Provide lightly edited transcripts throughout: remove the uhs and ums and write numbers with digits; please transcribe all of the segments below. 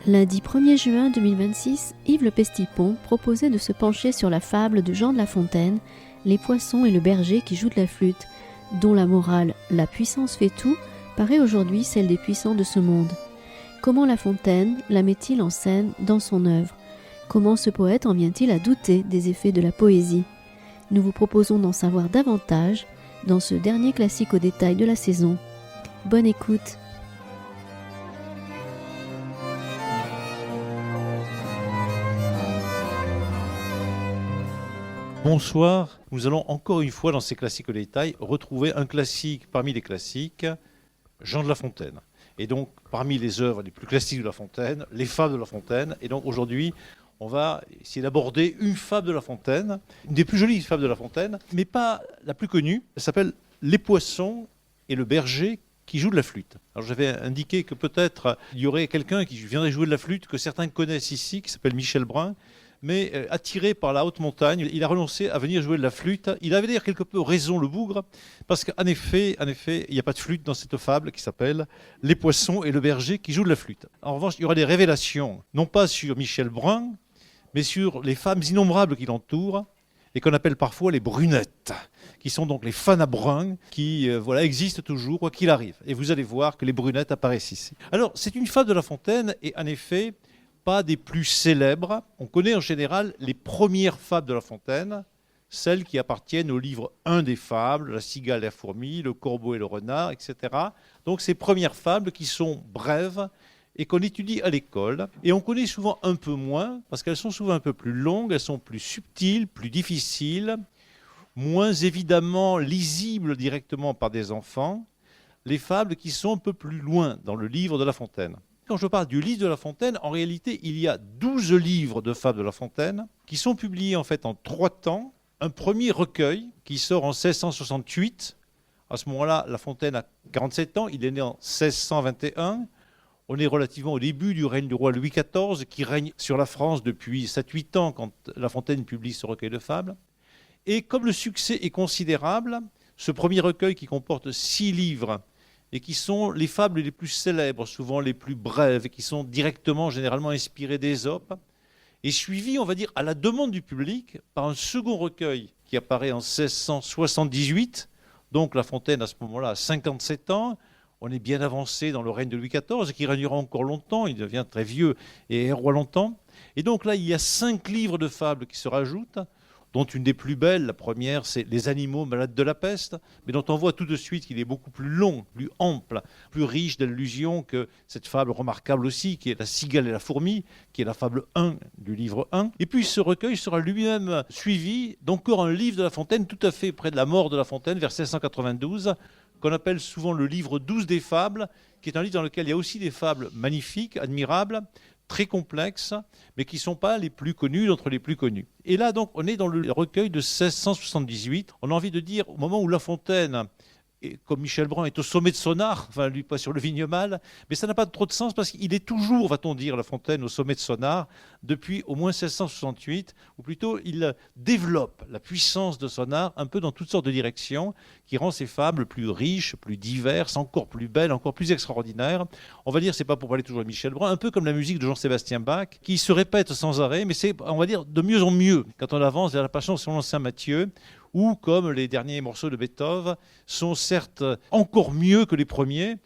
Lundi 1er juin 2026, Yves Le Pestipon proposait de se pencher sur la fable de Jean de La Fontaine, Les poissons et le berger qui joue de la flûte, dont la morale « La puissance fait tout » paraît aujourd'hui celle des puissants de ce monde. Comment La Fontaine la met-il en scène dans son œuvre? Comment ce poète en vient-il à douter des effets de la poésie? Nous vous proposons d'en savoir davantage dans ce dernier classique au détail de la saison. Bonne écoute! Bonsoir, nous allons encore une fois dans ces classiques au détail retrouver un classique parmi les classiques, Jean de La Fontaine. Et donc parmi les œuvres les plus classiques de La Fontaine, les fables de La Fontaine. Et donc aujourd'hui, on va essayer d'aborder une fable de La Fontaine, une des plus jolies fables de La Fontaine, mais pas la plus connue. Elle s'appelle Les poissons et le berger qui joue de la flûte. Alors j'avais indiqué que peut-être il y aurait quelqu'un qui viendrait jouer de la flûte, que certains connaissent ici, qui s'appelle Michel Brun. Mais attiré par la haute montagne, il a renoncé à venir jouer de la flûte. Il avait d'ailleurs quelque peu raison, le bougre, parce qu'en effet, il n'y a pas de flûte dans cette fable qui s'appelle « Les poissons et le berger qui joue de la flûte ». En revanche, il y aura des révélations, non pas sur Michel Brun, mais sur les femmes innombrables qui l'entourent, et qu'on appelle parfois les brunettes, qui sont donc les Fanna Brun, qui existent toujours, quoi qu'il arrive. Et vous allez voir que les brunettes apparaissent ici. Alors, c'est une fable de La Fontaine, et en effet, pas des plus célèbres. On connaît en général les premières fables de La Fontaine, celles qui appartiennent au livre 1 des fables, la cigale et la fourmi, le corbeau et le renard, etc. Donc ces premières fables qui sont brèves et qu'on étudie à l'école. Et on connaît souvent un peu moins, parce qu'elles sont souvent un peu plus longues, elles sont plus subtiles, plus difficiles, moins évidemment lisibles directement par des enfants, les fables qui sont un peu plus loin dans le livre de La Fontaine. Quand je parle du livre de La Fontaine, en réalité, il y a 12 livres de fables de La Fontaine qui sont publiés en fait en 3 temps. Un premier recueil qui sort en 1668. À ce moment-là, La Fontaine a 47 ans. Il est né en 1621. On est relativement au début du règne du roi Louis XIV qui règne sur la France depuis 7-8 ans quand La Fontaine publie ce recueil de fables. Et comme le succès est considérable, ce premier recueil qui comporte 6 livres et qui sont les fables les plus célèbres, souvent les plus brèves, et qui sont directement, généralement inspirées d'Ésope, est suivi, on va dire, à la demande du public, par un second recueil qui apparaît en 1678. Donc La Fontaine, à ce moment-là, a 57 ans. On est bien avancé dans le règne de Louis XIV, qui régnera encore longtemps. Il devient très vieux et est roi longtemps. Et donc là, il y a 5 livres de fables qui se rajoutent, dont une des plus belles, la première, c'est Les animaux malades de la peste, mais dont on voit tout de suite qu'il est beaucoup plus long, plus ample, plus riche d'allusions que cette fable remarquable aussi, qui est La cigale et la fourmi, qui est la fable 1 du livre 1. Et puis ce recueil sera lui-même suivi d'encore un livre de La Fontaine, tout à fait près de la mort de La Fontaine, vers 1692, qu'on appelle souvent le livre 12 des fables, qui est un livre dans lequel il y a aussi des fables magnifiques, admirables, très complexes, mais qui ne sont pas les plus connus d'entre les plus connus. Et là, donc, on est dans le recueil de 1678. On a envie de dire, au moment où La Fontaine, comme Michel Brun, est au sommet de son art, enfin, lui, pas sur le vignemale, mais ça n'a pas trop de sens parce qu'il est toujours, va-t-on dire, La Fontaine, au sommet de son art, depuis au moins 1668, ou plutôt, il développe la puissance de son art un peu dans toutes sortes de directions, qui rend ses fables plus riches, plus diverses, encore plus belles, encore plus extraordinaires. On va dire, c'est pas pour parler toujours de Michel Brun, un peu comme la musique de Jean-Sébastien Bach, qui se répète sans arrêt, mais c'est, on va dire, de mieux en mieux quand on avance vers la Passion selon saint Matthieu, ou comme les derniers morceaux de Beethoven sont certes encore mieux que les premiers,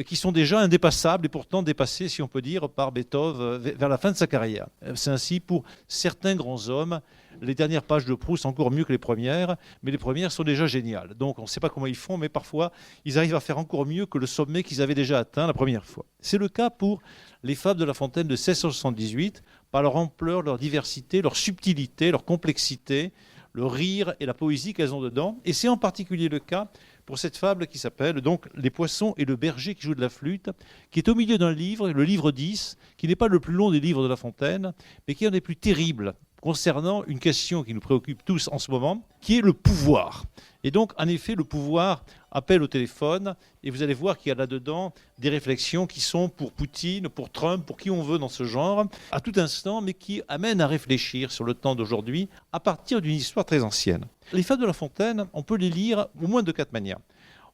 qui sont déjà indépassables et pourtant dépassés, si on peut dire, par Beethoven vers la fin de sa carrière. C'est ainsi pour certains grands hommes. Les dernières pages de Proust sont encore mieux que les premières, mais les premières sont déjà géniales. Donc on ne sait pas comment ils font, mais parfois ils arrivent à faire encore mieux que le sommet qu'ils avaient déjà atteint la première fois. C'est le cas pour les fables de La Fontaine de 1678, par leur ampleur, leur diversité, leur subtilité, leur complexité, le rire et la poésie qu'elles ont dedans. Et c'est en particulier le cas pour cette fable qui s'appelle donc Les poissons et le berger qui joue de la flûte, qui est au milieu d'un livre, le livre 10, qui n'est pas le plus long des livres de La Fontaine, mais qui est un des plus terribles concernant une question qui nous préoccupe tous en ce moment, qui est le pouvoir. Et donc, en effet, le pouvoir appelle au téléphone, et vous allez voir qu'il y a là-dedans des réflexions qui sont pour Poutine, pour Trump, pour qui on veut dans ce genre, à tout instant, mais qui amènent à réfléchir sur le temps d'aujourd'hui à partir d'une histoire très ancienne. Les fables de La Fontaine, on peut les lire au moins de 4 manières.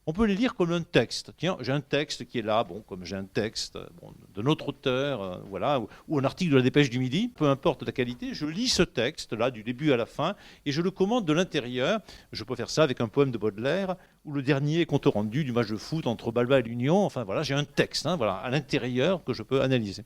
On peut les lire comme un texte. Tiens, j'ai un texte qui est là, comme j'ai un texte de notre auteur, voilà, ou un article de la Dépêche du Midi, peu importe la qualité, je lis ce texte-là du début à la fin et je le commente de l'intérieur. Je peux faire ça avec un poème de Baudelaire ou le dernier compte rendu du match de foot entre Balba et l'Union. Enfin voilà, j'ai un texte voilà, à l'intérieur que je peux analyser.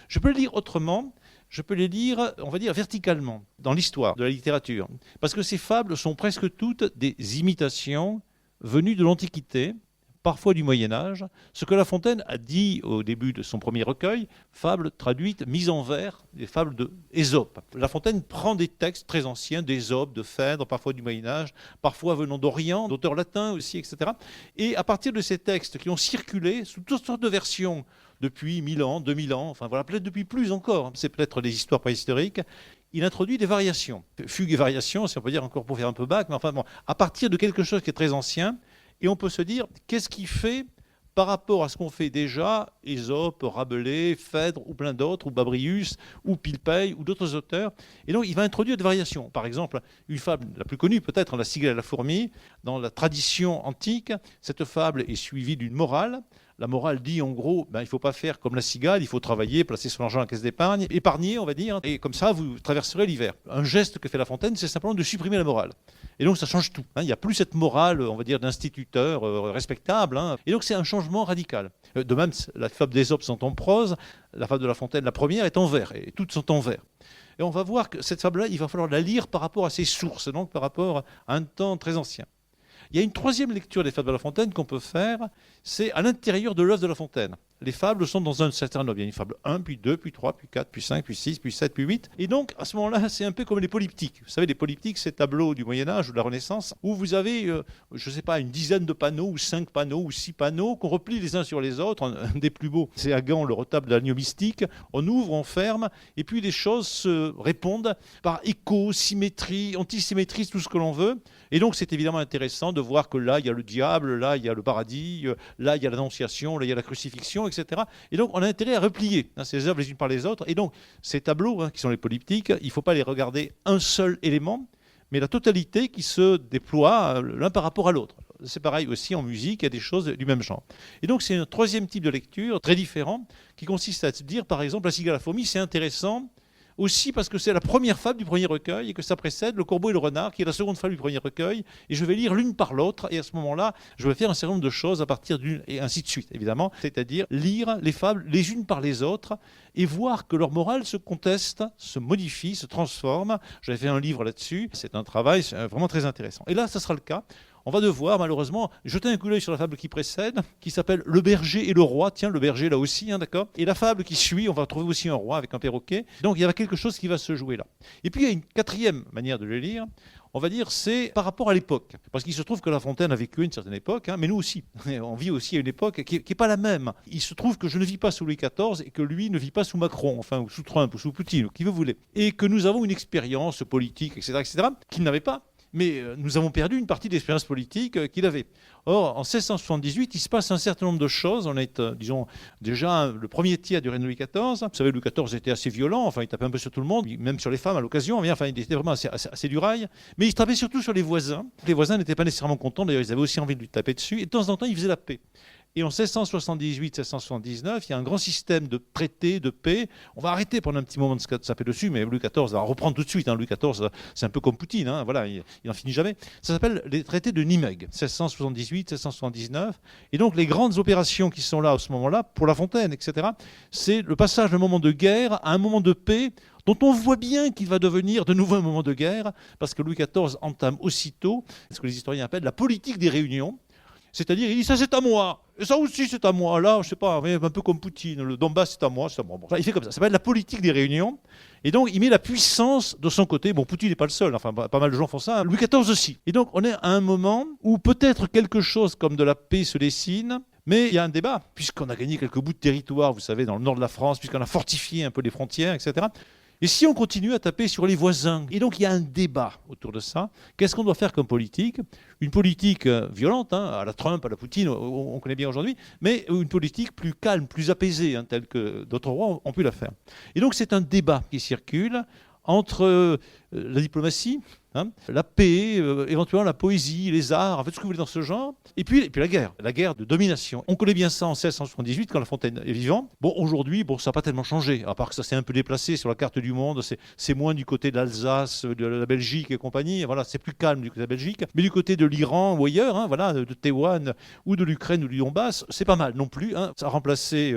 Je peux le lire autrement. Je peux les lire, on va dire, verticalement, dans l'histoire de la littérature. Parce que ces fables sont presque toutes des imitations venues de l'Antiquité, parfois du Moyen-Âge. Ce que La Fontaine a dit au début de son premier recueil, fables traduites, mises en vers, des fables d'Ésope. La Fontaine prend des textes très anciens, d'Ésope, de Phèdre, parfois du Moyen-Âge, parfois venant d'Orient, d'auteurs latins aussi, etc. Et à partir de ces textes qui ont circulé sous toutes sortes de versions, depuis 1000 ans, 2000 ans, enfin voilà, peut-être depuis plus encore, c'est peut-être des histoires préhistoriques, il introduit des variations. Fugues et variations, si on peut dire encore pour faire un peu bac, mais enfin bon, à partir de quelque chose qui est très ancien, et on peut se dire, qu'est-ce qui fait par rapport à ce qu'on fait déjà, Ésope, Rabelais, Phèdre, ou plein d'autres, ou Babrius, ou Pilpay, ou d'autres auteurs. Et donc, il va introduire des variations. Par exemple, une fable la plus connue, peut-être, La cigale et la fourmi. Dans la tradition antique, cette fable est suivie d'une morale. La morale dit, en gros, il ne faut pas faire comme la cigale, il faut travailler, placer son argent à la caisse d'épargne, épargner, on va dire, et comme ça, vous traverserez l'hiver. Un geste que fait La Fontaine, c'est simplement de supprimer la morale. Et donc, ça change tout. Il n'y a plus cette morale, on va dire, d'instituteur respectable. Et donc, c'est un changement radical. De même, la fable d'Ésope sont en prose, la fable de La Fontaine, la première, est en vers, et toutes sont en vers. Et on va voir que cette fable-là, il va falloir la lire par rapport à ses sources, donc par rapport à un temps très ancien. Il y a une troisième lecture des fables de La Fontaine qu'on peut faire, c'est à l'intérieur de l'œuvre de La Fontaine. Les fables sont dans un certain ordre. Il y a une fable 1, puis 2, puis 3, puis 4, puis 5, puis 6, puis 7, puis 8. Et donc, à ce moment-là, c'est un peu comme les polyptyques. Vous savez, les polyptyques, c'est tableaux du Moyen-Âge ou de la Renaissance, où vous avez, je ne sais pas, une dizaine de panneaux, ou 5 panneaux, ou 6 panneaux, qu'on replie les uns sur les autres. Un des plus beaux, c'est à Gand, le retable de l'agneau mystique. On ouvre, on ferme, et puis les choses se répondent par écho, symétrie, antisymétrie, tout ce que l'on veut. Et donc, c'est évidemment intéressant de voir que là, il y a le diable, là, il y a le paradis, là, il y a l'annonciation, là, il y a la crucifixion, etc. Et donc, on a intérêt à replier ces œuvres les unes par les autres. Et donc, ces tableaux, qui sont les polyptyques, il ne faut pas les regarder un seul élément, mais la totalité qui se déploie l'un par rapport à l'autre. C'est pareil aussi en musique, il y a des choses du même genre. Et donc, c'est un troisième type de lecture, très différent, qui consiste à se dire, par exemple, La cigale et la fourmi, c'est intéressant, aussi parce que c'est la première fable du premier recueil et que ça précède Le Corbeau et le Renard, qui est la seconde fable du premier recueil. Et je vais lire l'une par l'autre. Et à ce moment-là, je vais faire un certain nombre de choses à partir d'une, et ainsi de suite, évidemment. C'est-à-dire lire les fables les unes par les autres et voir que leur morale se conteste, se modifie, se transforme. J'avais fait un livre là-dessus. C'est un travail vraiment très intéressant. Et là, ça sera le cas. On va devoir, malheureusement, jeter un coup d'œil sur la fable qui précède, qui s'appelle Le berger et le roi. Tiens, le berger là aussi, d'accord. Et la fable qui suit, on va trouver aussi un roi avec un perroquet. Donc, il y a quelque chose qui va se jouer là. Et puis, il y a une quatrième manière de le lire. On va dire, c'est par rapport à l'époque. Parce qu'il se trouve que La Fontaine a vécu une certaine époque, mais nous aussi. On vit aussi à une époque qui n'est pas la même. Il se trouve que je ne vis pas sous Louis XIV et que lui ne vit pas sous Macron, ou sous Trump, ou sous Poutine, ou qui vous voulez. Et que nous avons une expérience politique, etc., qu'il n'avait pas. Mais nous avons perdu une partie de l'expérience politique qu'il avait. Or, en 1678, il se passe un certain nombre de choses. On est, disons, déjà le premier tiers du règne de Louis XIV. Vous savez, Louis XIV était assez violent, il tapait un peu sur tout le monde, même sur les femmes à l'occasion. Il était vraiment assez du rail. Mais il tapait surtout sur les voisins. Les voisins n'étaient pas nécessairement contents, d'ailleurs, ils avaient aussi envie de lui taper dessus. Et de temps en temps, il faisait la paix. Et en 1678-1679, il y a un grand système de traités, de paix. On va arrêter pendant un petit moment de se taper dessus, mais Louis XIV va reprendre tout de suite. Louis XIV, c'est un peu comme Poutine, voilà, il n'en finit jamais. Ça s'appelle les traités de Nimègue, 1678-1679. Et donc, les grandes opérations qui sont là à ce moment-là, pour La Fontaine, etc., c'est le passage d'un moment de guerre à un moment de paix, dont on voit bien qu'il va devenir de nouveau un moment de guerre, parce que Louis XIV entame aussitôt ce que les historiens appellent la politique des réunions. C'est-à-dire, il dit, ça c'est à moi, et ça aussi c'est à moi, là, je sais pas, un peu comme Poutine, le Donbass c'est à moi, c'est à moi. Bon, il fait comme ça s'appelle la politique des réunions, et donc il met la puissance de son côté. Bon, Poutine n'est pas le seul, pas mal de gens font ça, Louis XIV aussi. Et donc on est à un moment où peut-être quelque chose comme de la paix se dessine, mais il y a un débat, puisqu'on a gagné quelques bouts de territoire, vous savez, dans le nord de la France, puisqu'on a fortifié un peu les frontières, etc. Et si on continue à taper sur les voisins? Et donc il y a un débat autour de ça. Qu'est-ce qu'on doit faire comme politique? Une politique violente, à la Trump, à la Poutine, on connaît bien aujourd'hui, mais une politique plus calme, plus apaisée, telle que d'autres rois ont pu la faire. Et donc c'est un débat qui circule entre la diplomatie, La paix, éventuellement la poésie, les arts, en fait ce que vous voulez dans ce genre. Et puis la guerre de domination. On connaît bien ça en 1678 quand La Fontaine est vivant. Bon, aujourd'hui, ça n'a pas tellement changé, à part que ça s'est un peu déplacé sur la carte du monde. C'est moins du côté de l'Alsace, de la Belgique et compagnie. Voilà, c'est plus calme du côté de la Belgique. Mais du côté de l'Iran ou ailleurs, de Taïwan ou de l'Ukraine ou du Donbass, c'est pas mal non plus. Ça a remplacé,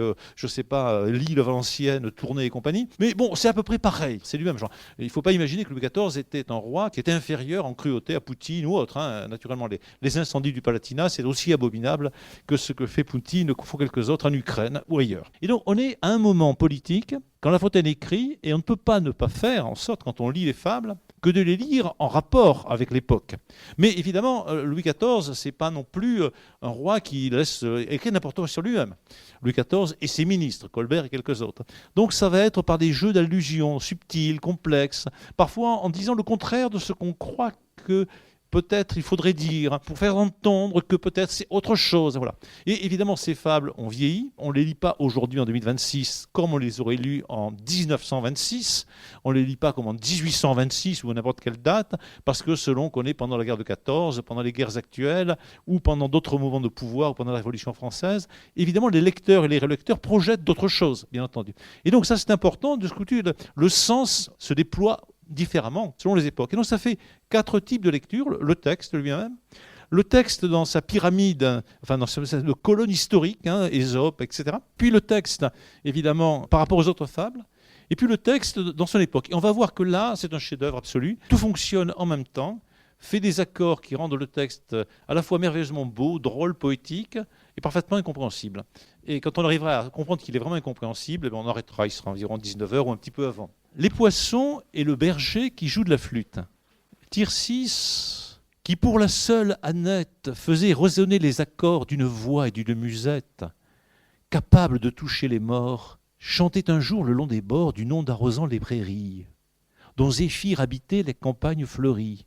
l'île Valenciennes, Tournai et compagnie. Mais bon, c'est à peu près pareil. C'est du même genre. Il ne faut pas imaginer que Louis XIV était un roi qui était inférieur en cruauté à Poutine ou autre. Naturellement, les incendies du Palatinat, c'est aussi abominable que ce que fait Poutine, que font quelques autres en Ukraine ou ailleurs. Et donc, on est à un moment politique, quand La Fontaine écrit, et on ne peut pas ne pas faire en sorte, quand on lit les fables, que de les lire en rapport avec l'époque. Mais évidemment, Louis XIV, c'est pas non plus un roi qui laisse écrire n'importe quoi sur lui-même. Louis XIV et ses ministres, Colbert et quelques autres. Donc ça va être par des jeux d'allusions subtils, complexes, parfois en disant le contraire de ce qu'on croit que peut-être il faudrait dire, pour faire entendre que peut-être c'est autre chose. Voilà. Et évidemment, ces fables ont vieilli. On ne les lit pas aujourd'hui en 2026 comme on les aurait lues en 1926. On ne les lit pas comme en 1826 ou à n'importe quelle date, parce que selon qu'on est pendant la guerre de 14, pendant les guerres actuelles, ou pendant d'autres mouvements de pouvoir, ou pendant la Révolution française, évidemment, les lecteurs et les relecteurs projettent d'autres choses, bien entendu. Et donc ça, c'est important de discuter. Le sens se déploie différemment selon les époques. Et donc ça fait 4 types de lecture, le texte lui-même, le texte dans sa pyramide, dans le colonne historique, Ésope, etc. Puis le texte, évidemment, par rapport aux autres fables, et puis le texte dans son époque. Et on va voir que là, c'est un chef-d'œuvre absolu. Tout fonctionne en même temps, fait des accords qui rendent le texte à la fois merveilleusement beau, drôle, poétique, et parfaitement incompréhensible. Et quand on arrivera à comprendre qu'il est vraiment incompréhensible, on arrêtera, il sera environ 19h ou un petit peu avant. Les poissons et le berger qui jouent de la flûte. Tircis, qui pour la seule Annette faisait résonner les accords d'une voix et d'une musette, capable de toucher les morts, chantait un jour le long des bords d'une onde arrosant les prairies, dont Zéphyr habitait les campagnes fleuries.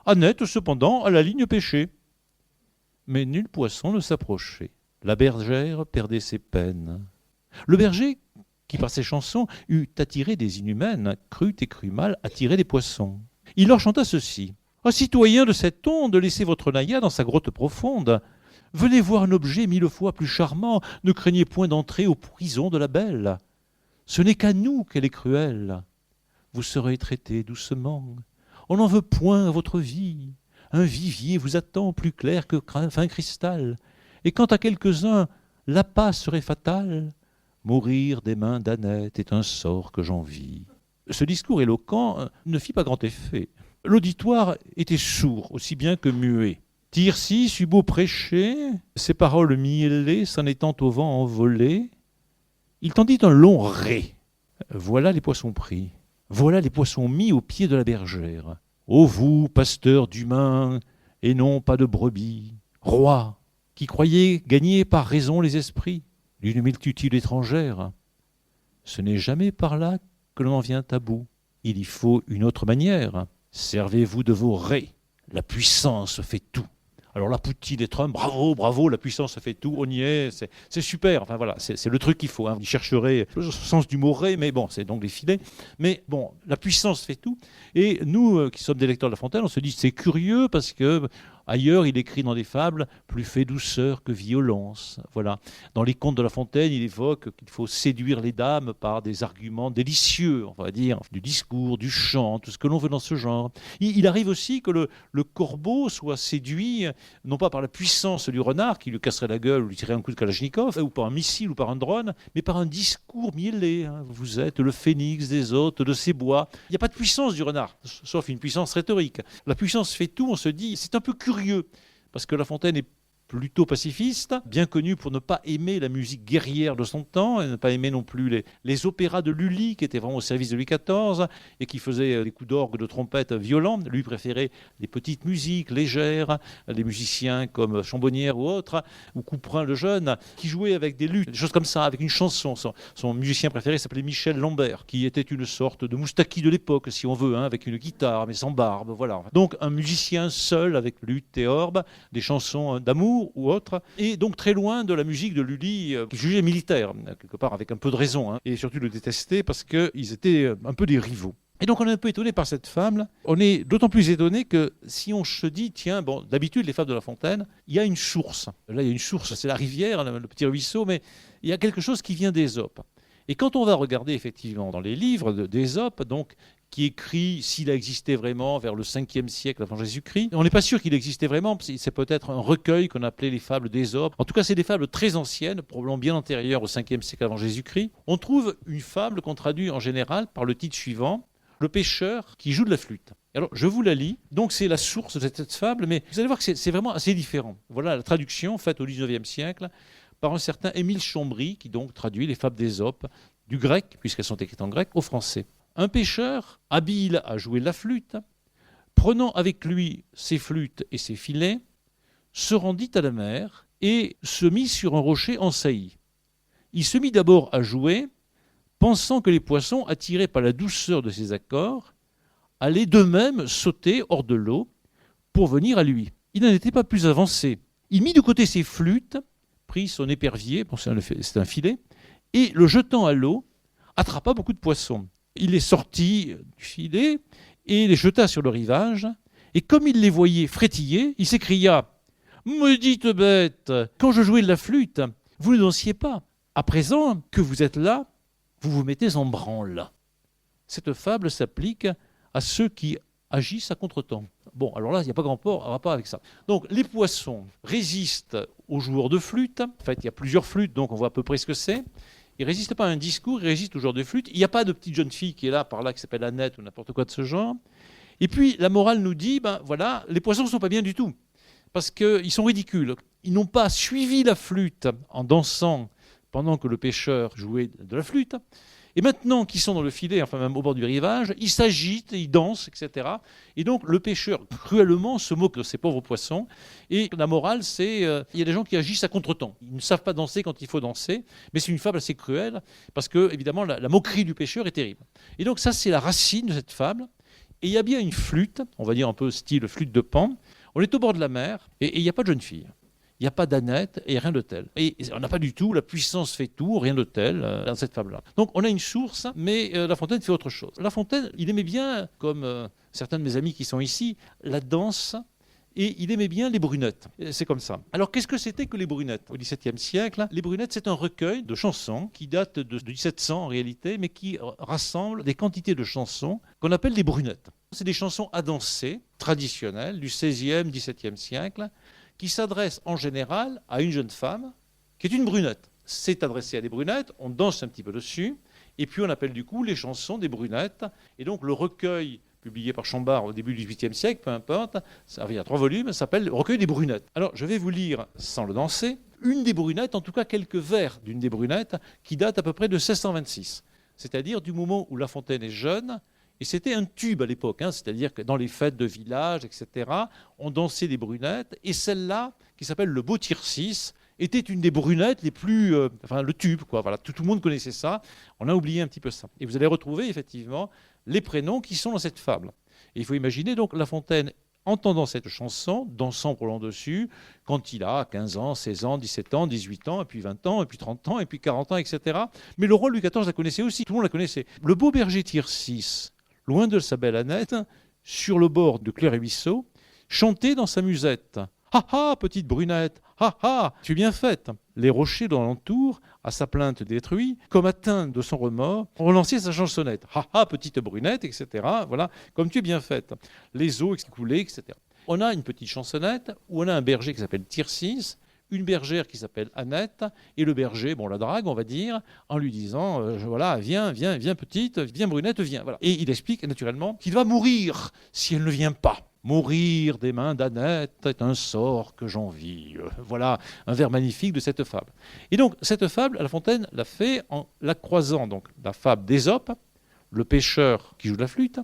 Annette, cependant, à la ligne pêchait. Mais nul poisson ne s'approchait. La bergère perdait ses peines. Le berger, qui par ses chansons eut attiré des inhumaines, crut et crut mal attirer des poissons. Il leur chanta ceci. « Citoyens de cette onde, laissez votre naïade dans sa grotte profonde. Venez voir un objet 1000 fois plus charmant, ne craignez point d'entrer aux prisons de la belle. Ce n'est qu'à nous qu'elle est cruelle. Vous serez traités doucement. On n'en veut point à votre vie. Un vivier vous attend plus clair que fin cristal. Et quant à quelques-uns, l'appât serait fatal. Mourir des mains d'Annette est un sort que j'envie. » Ce discours éloquent ne fit pas grand effet. L'auditoire était sourd, aussi bien que muet. Tircis eut beau prêcher, ses paroles mielées s'en étant au vent envolées, il tendit un long ré. Voilà les poissons pris, voilà les poissons mis aux pieds de la bergère. Ô vous, pasteurs d'humains, et non pas de brebis, rois, qui croyez gagner par raison les esprits d'une multitude étrangère, ce n'est jamais par là que l'on en vient à bout. Il y faut une autre manière. Servez-vous de vos raies. La puissance fait tout. Alors là, Poutine et Trump, bravo, bravo, la puissance fait tout, on y est, c'est super. Enfin voilà, c'est le truc qu'il faut. Il chercherait le sens du mot ré, mais bon, c'est donc des filets. Mais bon, la puissance fait tout. Et nous, qui sommes des lecteurs de La Fontaine, on se dit c'est curieux parce que ailleurs, il écrit dans des fables plus fait douceur que violence. Voilà. Dans les contes de La Fontaine, il évoque qu'il faut séduire les dames par des arguments délicieux, on va dire, du discours, du chant, tout ce que l'on veut dans ce genre. Il arrive aussi que le corbeau soit séduit, non pas par la puissance du renard qui lui casserait la gueule ou lui tirerait un coup de kalachnikov, ou par un missile ou par un drone, mais par un discours mielé. Vous êtes le phénix des hôtes de ces bois. Il n'y a pas de puissance du renard, sauf une puissance rhétorique. La puissance fait tout, on se dit, c'est un peu curieux, parce que La Fontaine est plutôt pacifiste, bien connu pour ne pas aimer la musique guerrière de son temps, et ne pas aimer non plus les opéras de Lully, qui étaient vraiment au service de Louis XIV, et qui faisaient des coups d'orgue, de trompette violents. Lui préférait les petites musiques légères, des musiciens comme Chambonnière ou autres, ou Couperin le jeune, qui jouaient avec des luttes, des choses comme ça, avec une chanson. Son musicien préféré s'appelait Michel Lambert, qui était une sorte de Moustaki de l'époque, si on veut, avec une guitare, mais sans barbe, voilà. Donc un musicien seul, avec lutte et orbe, des chansons d'amour, ou autre, et donc très loin de la musique de Lully, qui jugeait militaire, quelque part avec un peu de raison, et surtout le détestait parce qu'ils étaient un peu des rivaux. Et donc on est un peu étonné par cette fable. On est d'autant plus étonné que si on se dit, tiens, bon, d'habitude les fables de La Fontaine, il y a une source. Là il y a une source, c'est la rivière, le petit ruisseau, mais il y a quelque chose qui vient d'Ésope. Et quand on va regarder effectivement dans les livres d'Ésope, donc qui écrit, s'il a existé vraiment, vers le 5e siècle avant Jésus-Christ. On n'est pas sûr qu'il existait vraiment, c'est peut-être un recueil qu'on appelait les fables d'Ésope. En tout cas, c'est des fables très anciennes, probablement bien antérieures au 5e siècle avant Jésus-Christ. On trouve une fable qu'on traduit en général par le titre suivant, le pêcheur qui joue de la flûte. Alors, je vous la lis. Donc, c'est la source de cette fable, mais vous allez voir que c'est vraiment assez différent. Voilà la traduction faite au 19e siècle par un certain Émile Chambry, qui donc traduit les fables d'Ésope du grec, puisqu'elles sont écrites en grec, au français. Un pêcheur, habile à jouer de la flûte, prenant avec lui ses flûtes et ses filets, se rendit à la mer et se mit sur un rocher en saillie. Il se mit d'abord à jouer, pensant que les poissons, attirés par la douceur de ses accords, allaient d'eux-mêmes sauter hors de l'eau pour venir à lui. Il n'en était pas plus avancé. Il mit de côté ses flûtes, prit son épervier, bon, c'est un filet, et le jetant à l'eau, attrapa beaucoup de poissons. Il les sortit du filet et les jeta sur le rivage. Et comme il les voyait frétiller, il s'écria « Maudite bête, quand je jouais de la flûte, vous ne dansiez pas. À présent que vous êtes là, vous vous mettez en branle. » Cette fable s'applique à ceux qui agissent à contre-temps. Bon, alors là, il n'y a pas grand rapport avec ça. Donc, les poissons résistent aux joueurs de flûte. En fait, il y a plusieurs flûtes, donc on voit à peu près ce que c'est. Il ne résiste pas à un discours, il résiste aux joueurs de flûte. Il n'y a pas de petite jeune fille qui est là, par là, qui s'appelle Annette ou n'importe quoi de ce genre. Et puis, la morale nous dit, ben voilà, les poissons ne sont pas bien du tout. Parce qu'ils sont ridicules. Ils n'ont pas suivi la flûte en dansant pendant que le pêcheur jouait de la flûte. Et maintenant qu'ils sont dans le filet, enfin même au bord du rivage, ils s'agitent, ils dansent, etc. Et donc le pêcheur, cruellement, se moque de ces pauvres poissons. Et la morale, c'est il y a des gens qui agissent à contre-temps. Ils ne savent pas danser quand il faut danser, mais c'est une fable assez cruelle, parce que, évidemment, la moquerie du pêcheur est terrible. Et donc ça, c'est la racine de cette fable. Et il y a bien une flûte, on va dire un peu style flûte de Pan. On est au bord de la mer, et il n'y a pas de jeune fille. Il n'y a pas d'Annette et rien de tel. Et on n'a pas du tout la puissance fait tout, rien de tel dans cette fable-là. Donc on a une source, mais La Fontaine fait autre chose. La Fontaine, il aimait bien, comme certains de mes amis qui sont ici, la danse, et il aimait bien les brunettes. C'est comme ça. Alors qu'est-ce que c'était que les brunettes au XVIIe siècle? Les brunettes, c'est un recueil de chansons qui date de 1700 en réalité, mais qui rassemble des quantités de chansons qu'on appelle des brunettes. C'est des chansons à danser, traditionnelles, du XVIe, XVIIe siècle, qui s'adresse en général à une jeune femme qui est une brunette. C'est adressé à des brunettes, on danse un petit peu dessus, et puis on appelle du coup les chansons des brunettes. Et donc le recueil publié par Chambard au début du XVIIIe siècle, peu importe, il y a 3 volumes, s'appelle le recueil des brunettes. Alors je vais vous lire, sans le danser, une des brunettes, en tout cas quelques vers d'une des brunettes, qui date à peu près de 1626, c'est-à-dire du moment où La Fontaine est jeune. Et c'était un tube à l'époque, c'est-à-dire que dans les fêtes de village, etc., on dansait des brunettes. Et celle-là, qui s'appelle le Beau Tircis, était une des brunettes les plus... le tube, quoi. Voilà, tout le monde connaissait ça. On a oublié un petit peu ça. Et vous allez retrouver, effectivement, les prénoms qui sont dans cette fable. Et il faut imaginer, donc, La Fontaine, entendant cette chanson, dansant pour l'an dessus, quand il a 15 ans, 16 ans, 17 ans, 18 ans, et puis 20 ans, et puis 30 ans, et puis 40 ans, etc. Mais le roi Louis XIV la connaissait aussi, tout le monde la connaissait. Le beau berger Tircis, loin de sa belle Annette, sur le bord de Clair-et-Ruisseau, chantait dans sa musette. « Ha ha, petite brunette, ha ha, tu es bien faite !» Les rochers dans l'entour, à sa plainte détruits, comme atteints de son remords, ont relancé sa chansonnette. « Ha ha, petite brunette, etc. » Voilà, comme tu es bien faite. Les eaux qui coulaient, etc. On a une petite chansonnette où on a un berger qui s'appelle Tircis, une bergère qui s'appelle Annette, et le berger, bon, la drague, on va dire, en lui disant, voilà, viens, petite, viens, brunette, viens. Voilà. Et il explique, naturellement, qu'il va mourir si elle ne vient pas. Mourir des mains d'Annette est un sort que j'envie. Voilà un vers magnifique de cette fable. Et donc, cette fable, La Fontaine l'a fait en la croisant, donc, la fable d'Ésope, le pêcheur qui joue de la flûte,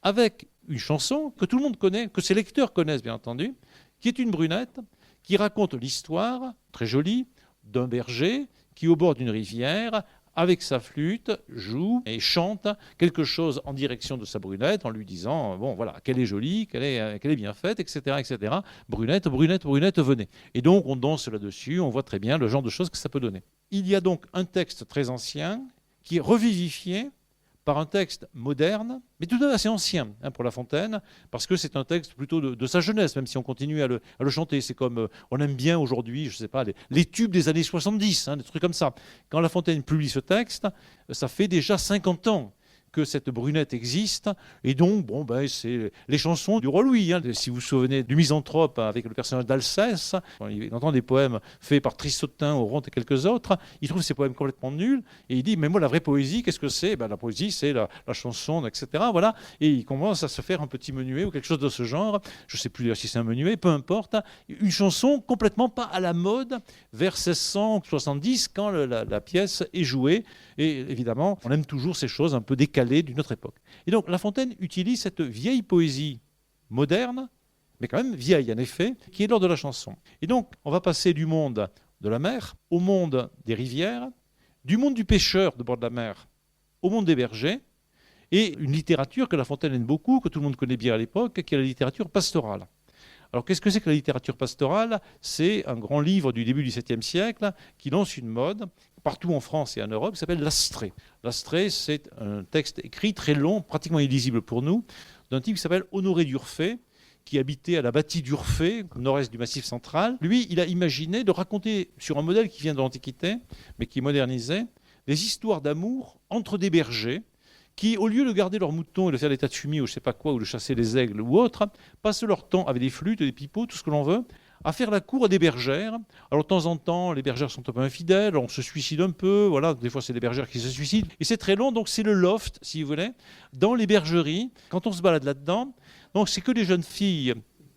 avec une chanson que tout le monde connaît, que ses lecteurs connaissent, bien entendu, qui est une brunette, qui raconte l'histoire, très jolie, d'un berger qui, au bord d'une rivière, avec sa flûte, joue et chante quelque chose en direction de sa brunette, en lui disant, bon voilà, qu'elle est jolie, qu'elle est bien faite, etc., etc. Brunette, brunette, brunette, venez. Et donc on danse là-dessus, on voit très bien le genre de choses que ça peut donner. Il y a donc un texte très ancien qui est revivifié par un texte moderne, mais tout de même assez ancien pour La Fontaine, parce que c'est un texte plutôt de sa jeunesse, même si on continue à le chanter. C'est comme on aime bien aujourd'hui, je ne sais pas, les tubes des années 70, des trucs comme ça. Quand La Fontaine publie ce texte, ça fait déjà 50 ans que cette brunette existe, et donc c'est les chansons du roi Louis. Si vous vous souvenez du Misanthrope avec le personnage d'Alceste, il entend des poèmes faits par Trissotin, Oronte et quelques autres, il trouve ces poèmes complètement nuls, et il dit, mais moi la vraie poésie, qu'est-ce que c'est? La poésie, c'est la chanson, etc. Voilà. Et il commence à se faire un petit menuet ou quelque chose de ce genre, je ne sais plus si c'est un menuet, peu importe, une chanson complètement pas à la mode vers 1670, quand la pièce est jouée, et évidemment, on aime toujours ces choses un peu décalées d'une autre époque. Et donc La Fontaine utilise cette vieille poésie moderne, mais quand même vieille en effet, qui est l'ordre de la chanson. Et donc on va passer du monde de la mer au monde des rivières, du monde du pêcheur de bord de la mer au monde des bergers, et une littérature que La Fontaine aime beaucoup, que tout le monde connaît bien à l'époque, qui est la littérature pastorale. Alors qu'est-ce que c'est que la littérature pastorale? C'est un grand livre du début du XVIIe siècle qui lance une mode partout en France et en Europe qui s'appelle l'Astrée. L'Astrée, c'est un texte écrit très long, pratiquement illisible pour nous, d'un type qui s'appelle Honoré d'Urfé, qui habitait à la bâtie d'Urfé, au nord-est du Massif central. Lui, il a imaginé de raconter, sur un modèle qui vient de l'Antiquité, mais qui est modernisé, des histoires d'amour entre des bergers qui, au lieu de garder leurs moutons et de faire des tas de fumier ou je ne sais pas quoi, ou de chasser les aigles ou autre, passent leur temps avec des flûtes, des pipeaux, tout ce que l'on veut, à faire la cour à des bergères. Alors de temps en temps, les bergères sont un peu infidèles, on se suicide un peu, voilà, des fois c'est les bergères qui se suicident, et c'est très long, donc c'est le loft, si vous voulez, dans les bergeries, quand on se balade là-dedans, donc c'est que les jeunes filles,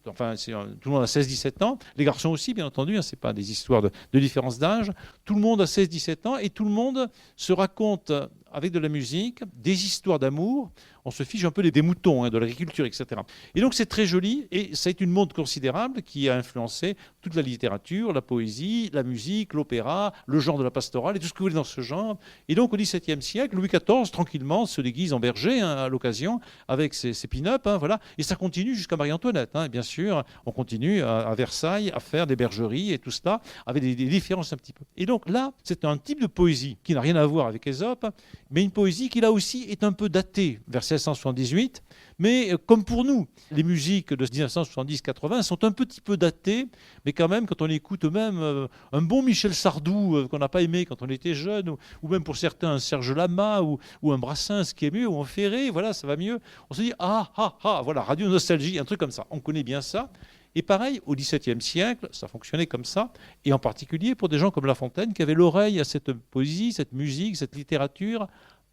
enfin tout le monde a 16-17 ans, les garçons aussi bien entendu, ce n'est pas des histoires de différence d'âge, tout le monde a 16-17 ans, et tout le monde se raconte avec de la musique, des histoires d'amour, on se fiche un peu des moutons, de l'agriculture, etc. Et donc c'est très joli, et c'est une mode considérable qui a influencé toute la littérature, la poésie, la musique, l'opéra, le genre de la pastorale, et tout ce que vous voulez dans ce genre. Et donc au XVIIe siècle, Louis XIV, tranquillement, se déguise en berger à l'occasion, avec ses pin-up, voilà. Et ça continue jusqu'à Marie-Antoinette. Et bien sûr, on continue à Versailles à faire des bergeries et tout cela, avec des différences un petit peu. Et donc là, c'est un type de poésie qui n'a rien à voir avec Ésope, mais une poésie qui là aussi est un peu datée vers 1678, mais comme pour nous, les musiques de 1970-80 sont un petit peu datées, mais quand même, quand on écoute même un bon Michel Sardou qu'on n'a pas aimé quand on était jeune, ou même pour certains un Serge Lama, ou un Brassens qui est mieux, ou un Ferré, voilà, ça va mieux, on se dit voilà, Radio Nostalgie, un truc comme ça, on connaît bien ça. Et pareil, au XVIIe siècle, ça fonctionnait comme ça, et en particulier pour des gens comme La Fontaine qui avaient l'oreille à cette poésie, cette musique, cette littérature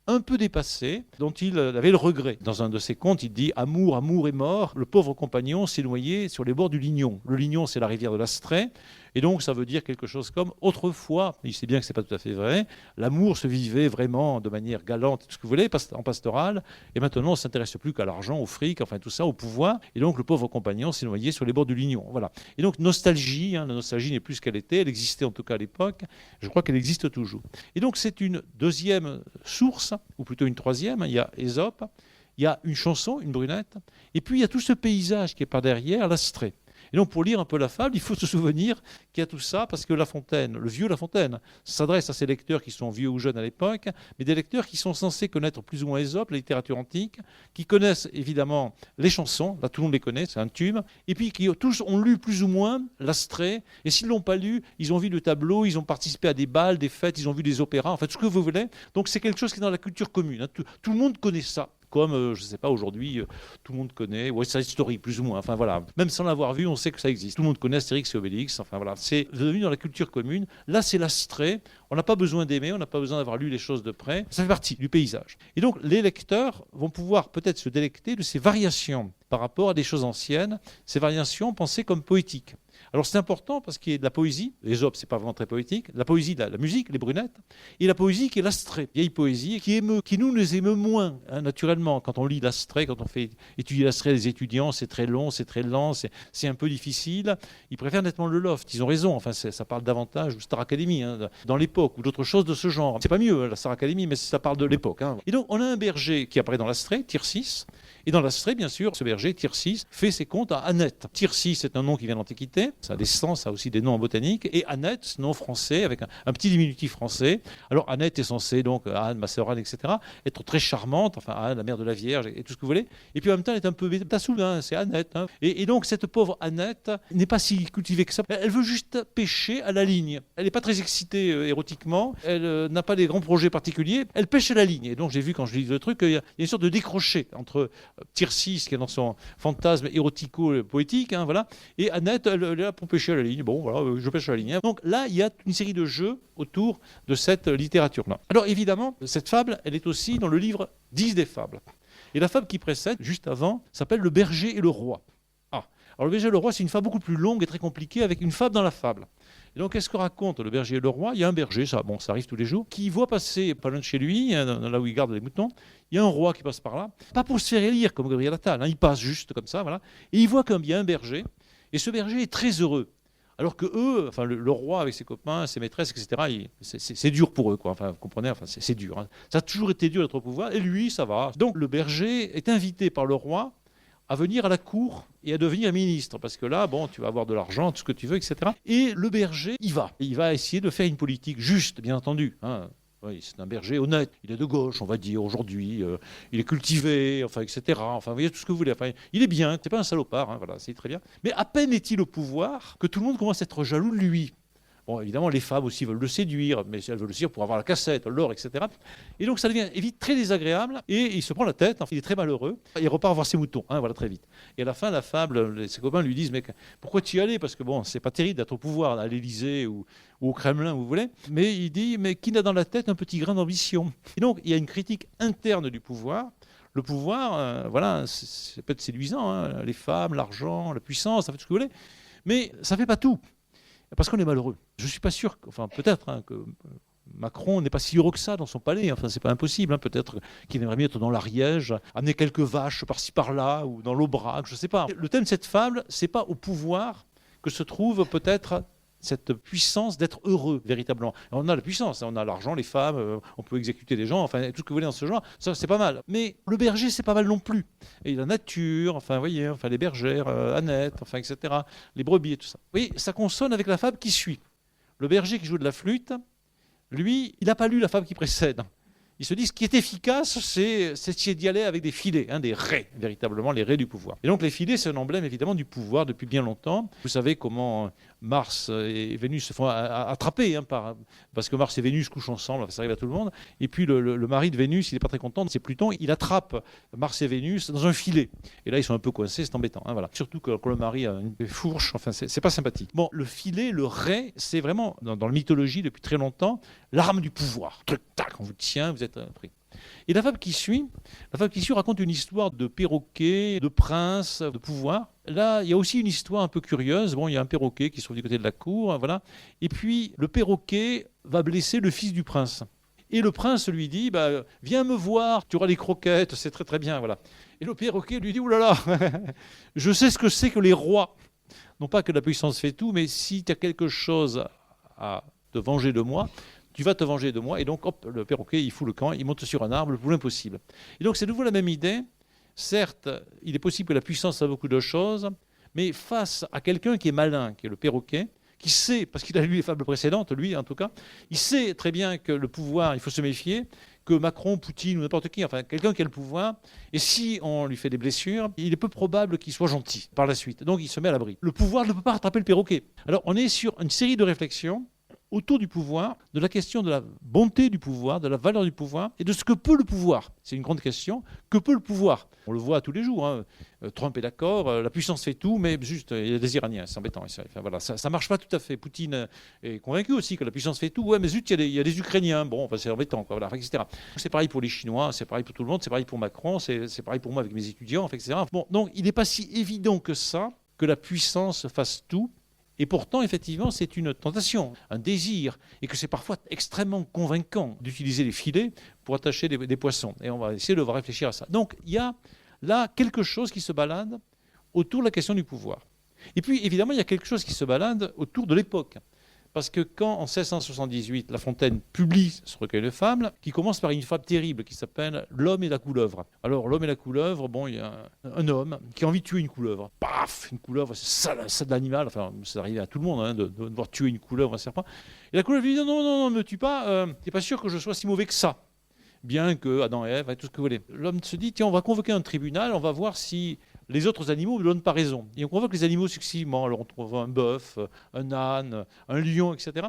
un peu dépassée, dont il avait le regret. Dans un de ses contes, il dit « Amour, amour est mort, le pauvre compagnon s'est noyé sur les bords du Lignon ». Le Lignon, c'est la rivière de l'Astrée, et donc ça veut dire quelque chose comme « Autrefois », il sait bien que ce n'est pas tout à fait vrai, l'amour se vivait vraiment de manière galante, tout ce que vous voulez, en pastoral, et maintenant on ne s'intéresse plus qu'à l'argent, au fric, enfin tout ça, au pouvoir, et donc le pauvre compagnon s'est noyé sur les bords du Lignon. Voilà. Et donc nostalgie, la nostalgie n'est plus ce qu'elle était, elle existait en tout cas à l'époque, je crois qu'elle existe toujours. Et donc c'est une deuxième source, ou plutôt une troisième, il y a Ésope, il y a une chanson, une brunette, et puis il y a tout ce paysage qui est par derrière, l'Astrée. Et donc pour lire un peu la fable, il faut se souvenir qu'il y a tout ça, parce que La Fontaine, le vieux La Fontaine, s'adresse à ces lecteurs qui sont vieux ou jeunes à l'époque, mais des lecteurs qui sont censés connaître plus ou moins Ésope, la littérature antique, qui connaissent évidemment les chansons, là tout le monde les connaît, c'est un tube, et puis qui tous ont lu plus ou moins l'Astrée, et s'ils ne l'ont pas lu, ils ont vu le tableau, ils ont participé à des bals, des fêtes, ils ont vu des opéras, en fait ce que vous voulez. Donc c'est quelque chose qui est dans la culture commune, tout le monde connaît ça. Comme, je ne sais pas, aujourd'hui, tout le monde connaît West Side Story, plus ou moins. Enfin voilà, même sans l'avoir vu, on sait que ça existe. Tout le monde connaît Astérix et Obélix. Enfin voilà, c'est devenu dans la culture commune. Là, c'est l'Astrée. On n'a pas besoin d'aimer, on n'a pas besoin d'avoir lu les choses de près. Ça fait partie du paysage. Et donc, les lecteurs vont pouvoir peut-être se délecter de ces variations par rapport à des choses anciennes, ces variations pensées comme poétiques. Alors c'est important parce qu'il y a de la poésie, Ésope c'est pas vraiment très poétique, la poésie, la musique, les brunettes, et la poésie qui est l'Astrée, vieille poésie, qui nous émeut moins, naturellement, quand on lit l'Astrée, quand on fait étudier l'Astrée des étudiants, c'est très long, c'est très lent, c'est un peu difficile, ils préfèrent nettement le loft, ils ont raison, enfin ça parle davantage de Star Academy, dans l'époque, ou d'autres choses de ce genre. C'est pas mieux la Star Academy, mais ça parle de l'époque. Et donc on a un berger qui apparaît dans l'Astrée, Tircis, Et dans l'Astrée, bien sûr, ce berger, Tircis, fait ses comptes à Annette. Tircis, c'est un nom qui vient d'Antiquité, ça a des sens, ça a aussi des noms en botanique, et Annette, ce nom français, avec un petit diminutif français. Alors Annette est censée, donc Anne, ma sœur Anne, etc., être très charmante, enfin Anne, la mère de la Vierge, et tout ce que vous voulez, et puis en même temps, elle est un peu tassoule, hein, c'est Annette. Hein. Et donc, cette pauvre Annette n'est pas si cultivée que ça, elle veut juste pêcher à la ligne. Elle n'est pas très excitée érotiquement, elle n'a pas des grands projets particuliers, elle pêche à la ligne. Et donc, j'ai vu quand je lis le truc, il y a une sorte de décroché entre Tircis, qui est dans son fantasme érotico-poétique, hein, voilà, et Annette, elle est là pour pêcher à la ligne. Bon, voilà, je pêche à la ligne. Hein. Donc là, il y a une série de jeux autour de cette littérature-là. Alors évidemment, cette fable, elle est aussi dans le livre 10 des fables. Et la fable qui précède, juste avant, s'appelle Le berger et le roi. Ah, alors le berger et le roi, c'est une fable beaucoup plus longue et très compliquée, avec une fable dans la fable. Et donc, qu'est-ce que raconte le berger et le roi? Il y a un berger, ça arrive tous les jours, qui voit passer, pas loin de chez lui, là où il garde les moutons, il y a un roi qui passe par là, pas pour se faire élire comme Gabriel Attal, hein, il passe juste comme ça, voilà, et il voit qu'il y a un berger, et ce berger est très heureux. Alors que eux, enfin le roi avec ses copains, ses maîtresses, etc., c'est dur pour eux, quoi. Enfin, vous comprenez, enfin, c'est dur. Hein. Ça a toujours été dur d'être au pouvoir, et lui, ça va. Donc le berger est invité par le roi à venir à la cour et à devenir ministre, parce que là, bon, tu vas avoir de l'argent, tout ce que tu veux, etc. Et le berger, il va essayer de faire une politique juste, bien entendu. Hein. Oui, c'est un berger honnête, il est de gauche, on va dire, aujourd'hui, il est cultivé, enfin, etc. Enfin, vous voyez tout ce que vous voulez. Enfin, il est bien, c'est pas un salopard, hein, voilà, c'est très bien. Mais à peine est-il au pouvoir que tout le monde commence à être jaloux de lui. Bon, évidemment, les femmes aussi veulent le séduire, mais elles veulent le séduire pour avoir la cassette, l'or, etc. Et donc, ça devient vite très désagréable, et il se prend la tête, enfin, il est très malheureux, et il repart voir ses moutons, hein, voilà, très vite. Et à la fin, la fable, ses copains lui disent, mais pourquoi tu y allais? Parce que bon, c'est pas terrible d'être au pouvoir, à l'Élysée ou au Kremlin, vous voulez. Mais il dit, mais qui n'a dans la tête un petit grain d'ambition? Et donc, il y a une critique interne du pouvoir. Le pouvoir, voilà, c'est peut-être séduisant, hein, les femmes, l'argent, la puissance, ça fait tout ce que vous voulez, mais ça ne fait pas tout. Parce qu'on est malheureux. Je ne suis pas sûr, enfin peut-être hein, que Macron n'est pas si heureux que ça dans son palais. Enfin, c'est pas impossible. Hein. Peut-être qu'il aimerait mieux être dans l'Ariège, amener quelques vaches par-ci par-là, ou dans l'Aubrac, je ne sais pas. Le thème de cette fable, c'est pas au pouvoir que se trouve peut-être cette puissance d'être heureux, véritablement. Et on a la puissance, on a l'argent, les femmes, on peut exécuter des gens, enfin, tout ce que vous voulez dans ce genre, ça, c'est pas mal. Mais le berger, c'est pas mal non plus. Et la nature, enfin, vous voyez, enfin, les bergères, Annette, enfin, etc., les brebis et tout ça. Vous voyez, ça consonne avec la fable qui suit. Le berger qui joue de la flûte, lui, il n'a pas lu la fable qui précède. Il se dit ce qui est efficace, c'est d'y aller avec des filets, hein, des raies, véritablement les raies du pouvoir. Et donc les filets, c'est un emblème évidemment du pouvoir depuis bien longtemps. Vous savez comment Mars et Vénus se font attraper, hein, parce que Mars et Vénus couchent ensemble, ça arrive à tout le monde. Et puis le mari de Vénus, il n'est pas très content, c'est Pluton, il attrape Mars et Vénus dans un filet. Et là, ils sont un peu coincés, c'est embêtant. Hein, voilà. Surtout quand le mari a une fourche, enfin, c'est pas sympathique. Bon, le filet, le rai, c'est vraiment, dans la mythologie depuis très longtemps, l'arme du pouvoir. Tac, on vous tient, vous êtes pris. Et la fable qui suit raconte une histoire de perroquet, de prince, de pouvoir. Là, il y a aussi une histoire un peu curieuse. Bon, il y a un perroquet qui se trouve du côté de la cour, voilà. Et puis, le perroquet va blesser le fils du prince. Et le prince lui dit, viens me voir, tu auras les croquettes, c'est très très bien, voilà. Et le perroquet lui dit, oulala, je sais ce que c'est que les rois. Non pas que la puissance fait tout, mais si tu as quelque chose à te venger de moi, tu vas te venger de moi. Et donc, hop, le perroquet, il fout le camp, il monte sur un arbre le plus loin possible. Et donc, c'est de nouveau la même idée. Certes, il est possible que la puissance a beaucoup de choses, mais face à quelqu'un qui est malin, qui est le perroquet, qui sait, parce qu'il a lu les fables précédentes, lui en tout cas, il sait très bien que le pouvoir, il faut se méfier, que Macron, Poutine ou n'importe qui, enfin quelqu'un qui a le pouvoir, et si on lui fait des blessures, il est peu probable qu'il soit gentil par la suite. Donc, il se met à l'abri. Le pouvoir ne peut pas rattraper le perroquet. Alors, on est sur une série de réflexions autour du pouvoir, de la question de la bonté du pouvoir, de la valeur du pouvoir et de ce que peut le pouvoir. C'est une grande question. Que peut le pouvoir? On le voit tous les jours. Hein. Trump est d'accord, la puissance fait tout, mais juste, il y a des Iraniens, c'est embêtant. Enfin, voilà, ça ne marche pas tout à fait. Poutine est convaincu aussi que la puissance fait tout. Ouais, mais zut, il y a des Ukrainiens. Bon, enfin, c'est embêtant, quoi, voilà, etc. C'est pareil pour les Chinois, c'est pareil pour tout le monde, c'est pareil pour Macron, c'est pareil pour moi avec mes étudiants, enfin, etc. Bon, donc, il n'est pas si évident que ça, que la puissance fasse tout. Et pourtant, effectivement, c'est une tentation, un désir, et que c'est parfois extrêmement convaincant d'utiliser les filets pour attacher des poissons. Et on va essayer de réfléchir à ça. Donc, il y a là quelque chose qui se balade autour de la question du pouvoir. Et puis, évidemment, il y a quelque chose qui se balade autour de l'époque. Parce que quand, en 1678, La Fontaine publie ce recueil de fables, qui commence par une fable terrible qui s'appelle « L'homme et la couleuvre ». Alors, l'homme et la couleuvre, bon, il y a un homme qui a envie de tuer une couleuvre. Paf, une couleuvre, c'est ça de l'animal. Enfin, c'est arrivé à tout le monde de devoir tuer une couleuvre, un serpent. Et la couleuvre lui dit « Non, ne me tue pas, t'es pas sûr que je sois si mauvais que ça. Bien que Adam et Ève, et tout ce que vous voulez. » L'homme se dit « Tiens, on va convoquer un tribunal, on va voir si... les autres animaux ne lui donnent pas raison. » Et on convoque les animaux successivement. Alors on trouve un bœuf, un âne, un lion, etc.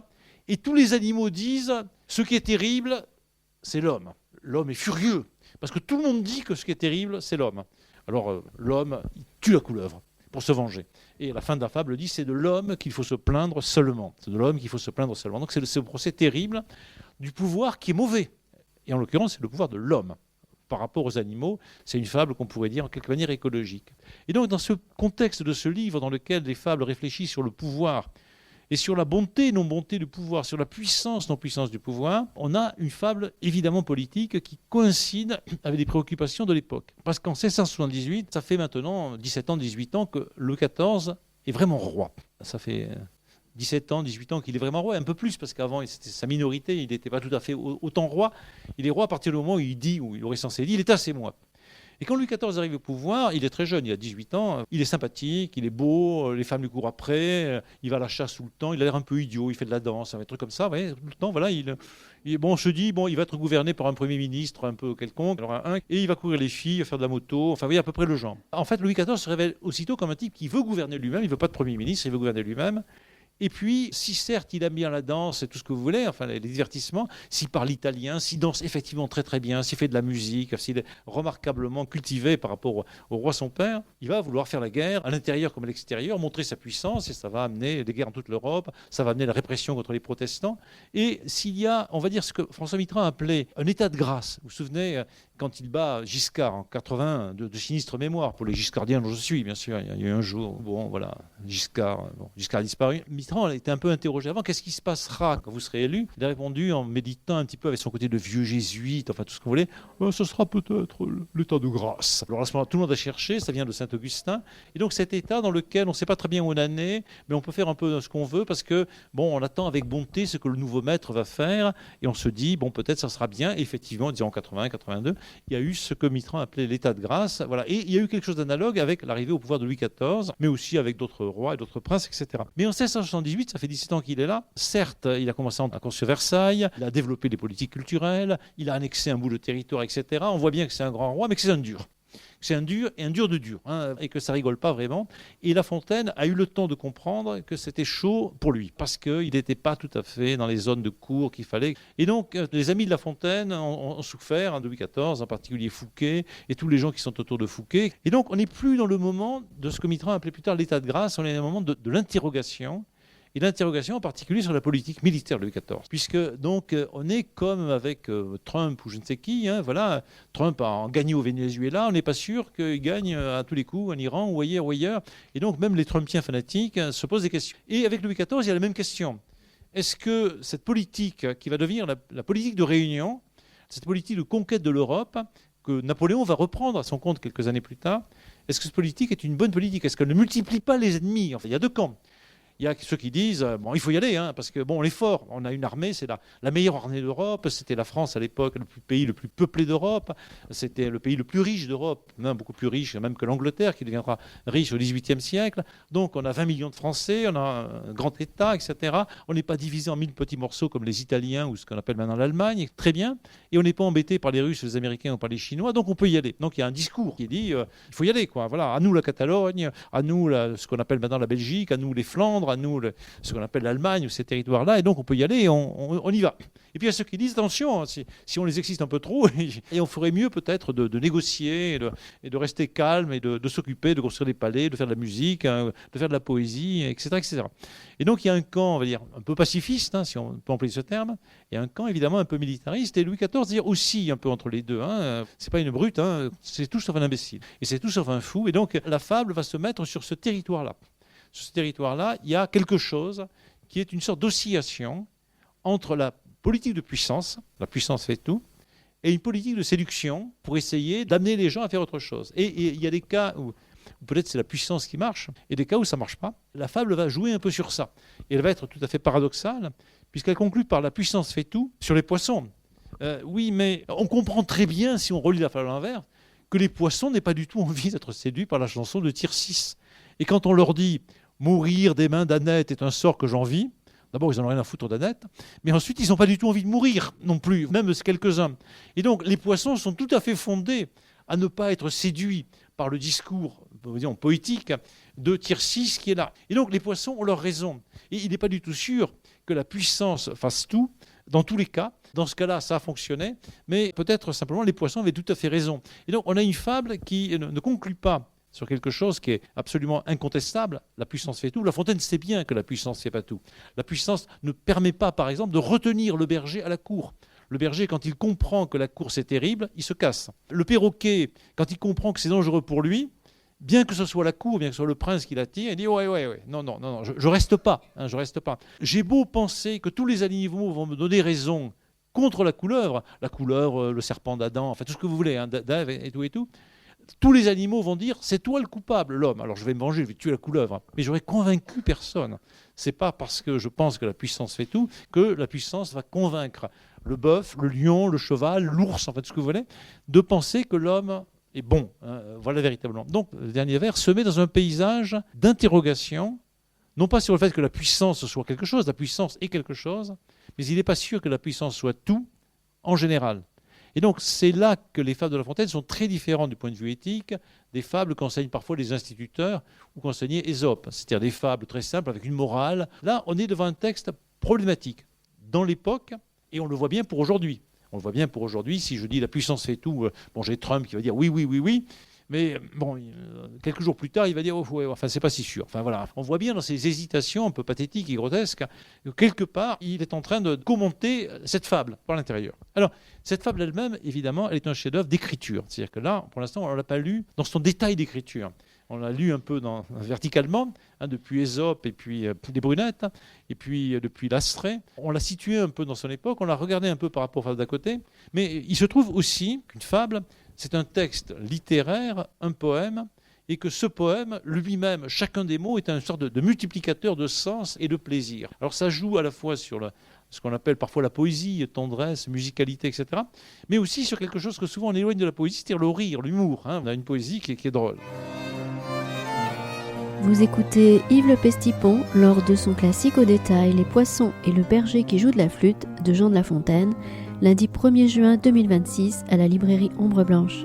Et tous les animaux disent « Ce qui est terrible, c'est l'homme. L'homme est furieux. Parce que tout le monde dit que ce qui est terrible, c'est l'homme. » Alors l'homme, il tue la couleuvre pour se venger. Et à la fin de la fable dit « C'est de l'homme qu'il faut se plaindre seulement. » C'est de l'homme qu'il faut se plaindre seulement. Donc c'est le procès terrible du pouvoir qui est mauvais. Et en l'occurrence, c'est le pouvoir de l'homme. Par rapport aux animaux, c'est une fable qu'on pourrait dire en quelque manière écologique. Et donc dans ce contexte de ce livre dans lequel les fables réfléchissent sur le pouvoir et sur la bonté, non-bonté du pouvoir, sur la puissance, non-puissance du pouvoir, on a une fable évidemment politique qui coïncide avec des préoccupations de l'époque. Parce qu'en 1678, ça fait maintenant 17 ans, 18 ans que Louis XIV est vraiment roi. Ça fait 17 ans, 18 ans qu'il est vraiment roi, un peu plus, parce qu'avant, c'était sa minorité, il n'était pas tout à fait autant roi. Il est roi à partir du moment où il dit, où il aurait censé dire, l'État c'est moi. Et quand Louis XIV arrive au pouvoir, il est très jeune, il a 18 ans, il est sympathique, il est beau, les femmes lui courent après, il va à la chasse tout le temps, il a l'air un peu idiot, il fait de la danse, un truc comme ça, ouais, tout le temps, voilà, on se dit, il va être gouverné par un Premier ministre un peu quelconque, et il va courir les filles, faire de la moto, enfin, vous voyez, à peu près le genre. En fait, Louis XIV se révèle aussitôt comme un type qui veut gouverner lui-même, il ne veut pas de Premier ministre, il veut gouverner lui-même. Et puis, si certes il aime bien la danse et tout ce que vous voulez, enfin les divertissements, s'il parle italien, s'il danse effectivement très très bien, s'il fait de la musique, s'il est remarquablement cultivé par rapport au roi son père, il va vouloir faire la guerre à l'intérieur comme à l'extérieur, montrer sa puissance et ça va amener des guerres en toute l'Europe, ça va amener la répression contre les protestants. Et s'il y a, on va dire ce que François Mitterrand appelait un état de grâce, vous vous souvenez quand il bat Giscard en 81, de sinistre mémoire pour les giscardiens dont je suis, bien sûr. Il y a eu un jour, Giscard a disparu. Mitterrand a été un peu interrogé avant, qu'est-ce qui se passera quand vous serez élu? Il a répondu en méditant un petit peu avec son côté de vieux jésuite, enfin tout ce qu'on voulait, ce sera peut-être l'état de grâce. Alors à ce moment-là, tout le monde a cherché, ça vient de Saint-Augustin, et donc cet état dans lequel on ne sait pas très bien où on en est, mais on peut faire un peu ce qu'on veut, parce que, on attend avec bonté ce que le nouveau maître va faire, et on se dit, peut-être ça sera bien, et effectivement, disons en 80, 82, il y a eu ce que Mitterrand appelait l'état de grâce, voilà. Et il y a eu quelque chose d'analogue avec l'arrivée au pouvoir de Louis XIV, mais aussi avec d'autres rois et d'autres princes, etc. Mais en 1678, ça fait 17 ans qu'il est là. Certes, il a commencé à construire Versailles, il a développé des politiques culturelles, il a annexé un bout de territoire, etc. On voit bien que c'est un grand roi, mais que c'est un dur. C'est un dur et un dur de dur, et que ça rigole pas vraiment. Et La Fontaine a eu le temps de comprendre que c'était chaud pour lui, parce qu'il n'était pas tout à fait dans les zones de cour qu'il fallait. Et donc, les amis de La Fontaine ont souffert, de Louis XIV, en particulier Fouquet, et tous les gens qui sont autour de Fouquet. Et donc, on n'est plus dans le moment de ce que Mitterrand appelait plus tard l'état de grâce, on est dans le moment de l'interrogation. Et l'interrogation en particulier sur la politique militaire de Louis XIV. Puisque donc on est comme avec Trump ou je ne sais qui, Trump a gagné au Venezuela, on n'est pas sûr qu'il gagne à tous les coups en Iran ou ailleurs. Et donc même les Trumpiens fanatiques se posent des questions. Et avec Louis XIV, il y a la même question. Est-ce que cette politique qui va devenir la politique de réunion, cette politique de conquête de l'Europe, que Napoléon va reprendre à son compte quelques années plus tard, est-ce que cette politique est une bonne politique? Est-ce qu'elle ne multiplie pas les ennemis? Enfin, il y a deux camps. Il y a ceux qui disent, il faut y aller, parce que on est fort, on a une armée, c'est la meilleure armée d'Europe, c'était la France à l'époque, le pays le plus peuplé d'Europe, c'était le pays le plus riche d'Europe, beaucoup plus riche même que l'Angleterre, qui deviendra riche au XVIIIe siècle. Donc on a 20 millions de Français, on a un grand État, etc. On n'est pas divisé en 1000 petits morceaux comme les Italiens ou ce qu'on appelle maintenant l'Allemagne, très bien, et on n'est pas embêté par les Russes, les Américains ou par les Chinois, donc on peut y aller. Donc il y a un discours qui dit, il faut y aller, quoi. Voilà, à nous la Catalogne, à nous ce qu'on appelle maintenant la Belgique, à nous les Flandres, à nous ce qu'on appelle l'Allemagne ou ces territoires-là, et donc on peut y aller et on y va. Et puis il y a ceux qui disent, attention, si on les excite un peu trop, et on ferait mieux peut-être de négocier et de rester calme et de s'occuper, de construire des palais, de faire de la musique, de faire de la poésie, etc., etc. Et donc il y a un camp, on va dire, un peu pacifiste, si on peut employer ce terme, et un camp évidemment un peu militariste, et Louis XIV dire aussi un peu entre les deux. C'est pas une brute, c'est tout sauf un imbécile, et c'est tout sauf un fou, et donc la fable va se mettre sur ce territoire-là. Sur ce territoire-là, il y a quelque chose qui est une sorte d'oscillation entre la politique de puissance, la puissance fait tout, et une politique de séduction pour essayer d'amener les gens à faire autre chose. Et il y a des cas ou peut-être c'est la puissance qui marche, et des cas où ça ne marche pas. La fable va jouer un peu sur ça. Et elle va être tout à fait paradoxale, puisqu'elle conclut par la puissance fait tout sur les poissons. Oui, mais on comprend très bien, si on relit la fable à l'envers, que les poissons n'aient pas du tout envie d'être séduits par la chanson de Tircis. Et quand on leur dit « mourir des mains d'Annette est un sort que j'envie », d'abord, ils n'en ont rien à foutre d'Annette, mais ensuite, ils n'ont pas du tout envie de mourir non plus, même quelques-uns. Et donc, les poissons sont tout à fait fondés à ne pas être séduits par le discours poétique de Tircis qui est là. Et donc, les poissons ont leur raison. Et il n'est pas du tout sûr que la puissance fasse tout, dans tous les cas. Dans ce cas-là, ça a fonctionné, mais peut-être simplement les poissons avaient tout à fait raison. Et donc, on a une fable qui ne conclut pas sur quelque chose qui est absolument incontestable. La puissance fait tout. La Fontaine sait bien que la puissance ne fait pas tout. La puissance ne permet pas, par exemple, de retenir le berger à la cour. Le berger, quand il comprend que la course est terrible, il se casse. Le perroquet, quand il comprend que c'est dangereux pour lui, bien que ce soit la cour, bien que ce soit le prince qui l'attire, il dit ouais, non, je reste pas, je reste pas. J'ai beau penser que tous les animaux vont me donner raison contre la couleuvre, le serpent d'Adam, enfin tout ce que vous voulez, d'Ève et tout. Tous les animaux vont dire c'est toi le coupable, l'homme. Alors je vais me venger, je vais tuer la couleuvre. Mais j'aurais convaincu personne. C'est pas parce que je pense que la puissance fait tout que la puissance va convaincre le bœuf, le lion, le cheval, l'ours, en fait ce que vous voulez, de penser que l'homme est bon. Voilà véritablement. Donc le dernier vers se met dans un paysage d'interrogation, non pas sur le fait que la puissance soit quelque chose, la puissance est quelque chose, mais il n'est pas sûr que la puissance soit tout en général. Et donc, c'est là que les fables de La Fontaine sont très différentes du point de vue éthique des fables qu'enseignent parfois les instituteurs ou qu'enseignait Ésope, c'est-à-dire des fables très simples avec une morale. Là, on est devant un texte problématique dans l'époque et on le voit bien pour aujourd'hui. On le voit bien pour aujourd'hui, si je dis la puissance fait tout, j'ai Trump qui va dire oui, mais quelques jours plus tard, il va dire c'est pas si sûr. Enfin voilà, on voit bien dans ces hésitations un peu pathétiques et grotesques que quelque part, il est en train de commenter cette fable par l'intérieur. Alors, cette fable elle-même, évidemment, elle est un chef-d'œuvre d'écriture. C'est-à-dire que là, pour l'instant, on ne l'a pas lu dans son détail d'écriture. On l'a lu un peu verticalement, depuis Ésope et puis des Brunettes, et puis depuis Lastrée. On l'a situé un peu dans son époque, on l'a regardé un peu par rapport aux fables d'à côté. Mais il se trouve aussi qu'une fable, c'est un texte littéraire, un poème, et que ce poème, lui-même, chacun des mots est une sorte de multiplicateur de sens et de plaisir. Alors ça joue à la fois sur ce qu'on appelle parfois la poésie, tendresse, musicalité, etc., mais aussi sur quelque chose que souvent on éloigne de la poésie, c'est-à-dire le rire, l'humour. On a une poésie qui est drôle. Vous écoutez Yves Le Pestipon lors de son classique au détail Les poissons et le berger qui joue de la flûte de Jean de La Fontaine, lundi 1er juin 2026 à la librairie Ombre Blanche.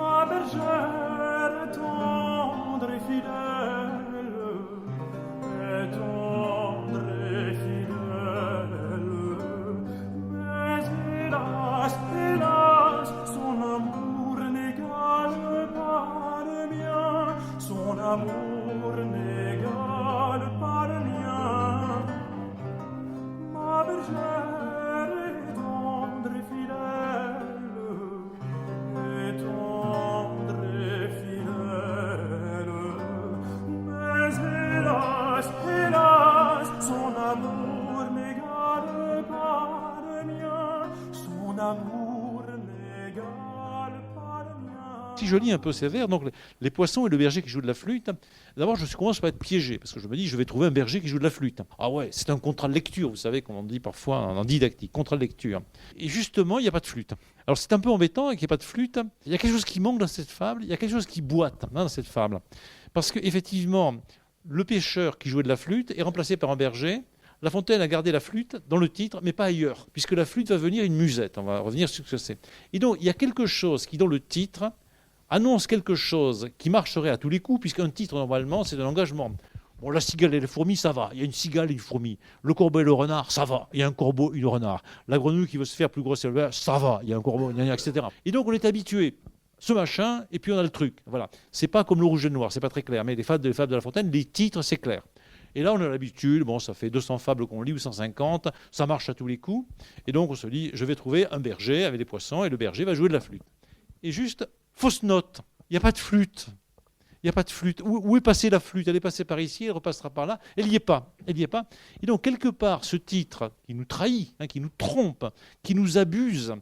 Si je lis un peu ces vers, donc les poissons et le berger qui joue de la flûte, d'abord je commence par être piégé, parce que je me dis je vais trouver un berger qui joue de la flûte. Ah ouais, c'est un contrat de lecture, vous savez, comme on dit parfois en didactique, contrat de lecture. Et justement, il n'y a pas de flûte. Alors c'est un peu embêtant qu'il n'y ait pas de flûte. Il y a quelque chose qui manque dans cette fable, il y a quelque chose qui boite dans cette fable. Parce qu'effectivement, le pêcheur qui jouait de la flûte est remplacé par un berger. La Fontaine a gardé la flûte dans le titre, mais pas ailleurs, puisque la flûte va venir une musette. On va revenir sur ce que c'est. Et donc, il y a quelque chose qui, dans le titre, annonce quelque chose qui marcherait à tous les coups, puisqu'un titre, normalement, c'est un engagement. Bon, la cigale et les fourmis, ça va. Il y a une cigale et une fourmi. Le corbeau et le renard, ça va. Il y a un corbeau et un renard. La grenouille qui veut se faire plus grosse, ça va. Il y a un corbeau, etc. Et donc, on est habitué. Ce machin, et puis on a le truc. Voilà. C'est pas comme le rouge et le noir, c'est pas très clair. Mais les fables de La Fontaine, les titres, c'est clair. Et là, on a l'habitude, ça fait 200 fables qu'on lit, ou 150, ça marche à tous les coups. Et donc, on se dit, je vais trouver un berger avec des poissons, et le berger va jouer de la flûte. Et juste, fausse note, il n'y a pas de flûte. Il n'y a pas de flûte. Où est passée la flûte? Elle est passée par ici, elle repassera par là. Elle n'y est pas. Et donc, quelque part, ce titre qui nous trahit, qui nous trompe, qui nous abuse,